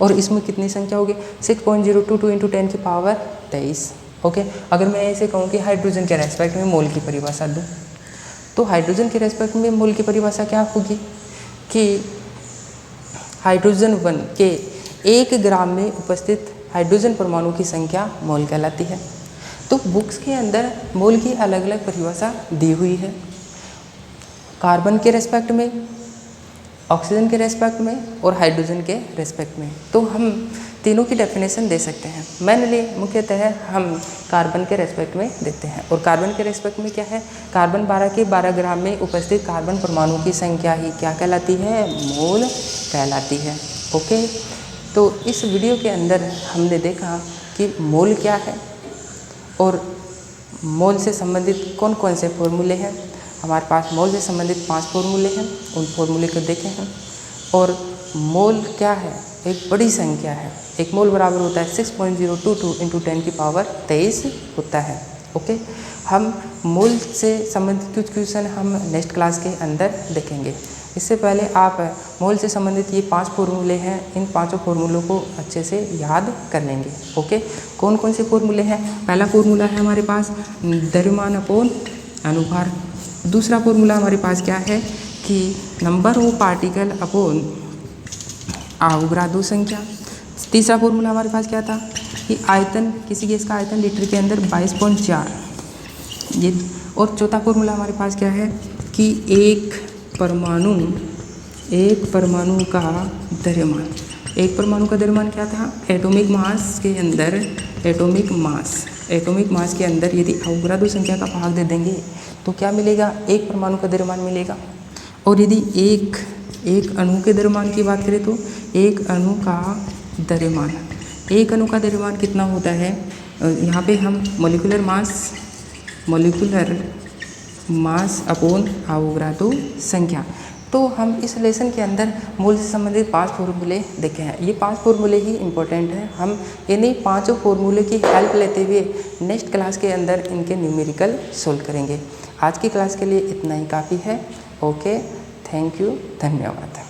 और इसमें कितनी संख्या होगी? 6.022 × 10 की पावर 23। ओके, अगर मैं ऐसे कहूँ कि हाइड्रोजन के रेस्पेक्ट में मोल की परिभाषा दूँ, तो हाइड्रोजन के रेस्पेक्ट में मोल की परिभाषा क्या होगी कि हाइड्रोजन 1 के 1 ग्राम में उपस्थित हाइड्रोजन परमाणु की संख्या मोल कहलाती है। तो बुक्स के अंदर मोल की अलग अलग परिभाषा दी हुई है, कार्बन के रेस्पेक्ट में, ऑक्सीजन के रेस्पेक्ट में और हाइड्रोजन के रेस्पेक्ट में। तो हम तीनों की डेफिनेशन दे सकते हैं। मेनली मुख्यतः हम कार्बन के रेस्पेक्ट में देते हैं। और कार्बन के रेस्पेक्ट में क्या है? कार्बन 12 के 12 ग्राम में उपस्थित कार्बन परमाणु की संख्या ही क्या कहलाती है? मोल कहलाती है। ओके, तो इस वीडियो के अंदर हमने देखा कि मोल क्या है और मोल से संबंधित कौन कौन से फॉर्मूले हैं। हमारे पास मोल से संबंधित 5 फॉर्मूले हैं, उन फॉर्मूले को देखे हैं। और मोल क्या है? एक बड़ी संख्या है। एक मोल बराबर होता है 6.022 × 10 की पावर 23 होता है। ओके, हम मोल से संबंधित कुछ क्वेश्चन हम नेक्स्ट क्लास के अंदर देखेंगे। इससे पहले आप मोल से संबंधित ये 5 फॉर्मूले हैं, इन 5 फॉर्मूलों को अच्छे से याद कर लेंगे। ओके, कौन कौन से फॉर्मूले हैं? पहला फॉर्मूला है हमारे पास द्रव्यमान अपॉन अनुभार। दूसरा फॉर्मूला हमारे पास क्या है कि number of particle upon Avogadro संख्या। तीसरा फॉर्मूला हमारे पास क्या था कि आयतन, किसी गैस का आयतन लीटर के अंदर 22.4 ये। और चौथा फॉर्मूला हमारे पास क्या है कि एक परमाणु का द्रव्यमान। एक परमाणु का द्रव्यमान क्या था? एटॉमिक मास के अंदर, एटॉमिक मास के अंदर यदि अवोगाद्रो संख्या का भाग दे देंगे तो क्या मिलेगा? एक परमाणु का द्रव्यमान मिलेगा। और यदि एक अणु के द्रव्यमान की बात करें तो एक अणु का द्रव्यमान कितना होता है? यहाँ पे हम मोलिकुलर मास अपॉन अवोगाद्रो संख्या। तो हम इस लेसन के अंदर मोल से संबंधित 5 फॉर्मूले देखे हैं। ये 5 फॉर्मूले ही इम्पोर्टेंट हैं। हम इन्हीं 5 फॉर्मूले की हेल्प लेते हुए नेक्स्ट क्लास के अंदर इनके न्यूमेरिकल सोल्व करेंगे। आज की क्लास के लिए इतना ही काफ़ी है। ओके, थैंक यू, धन्यवाद।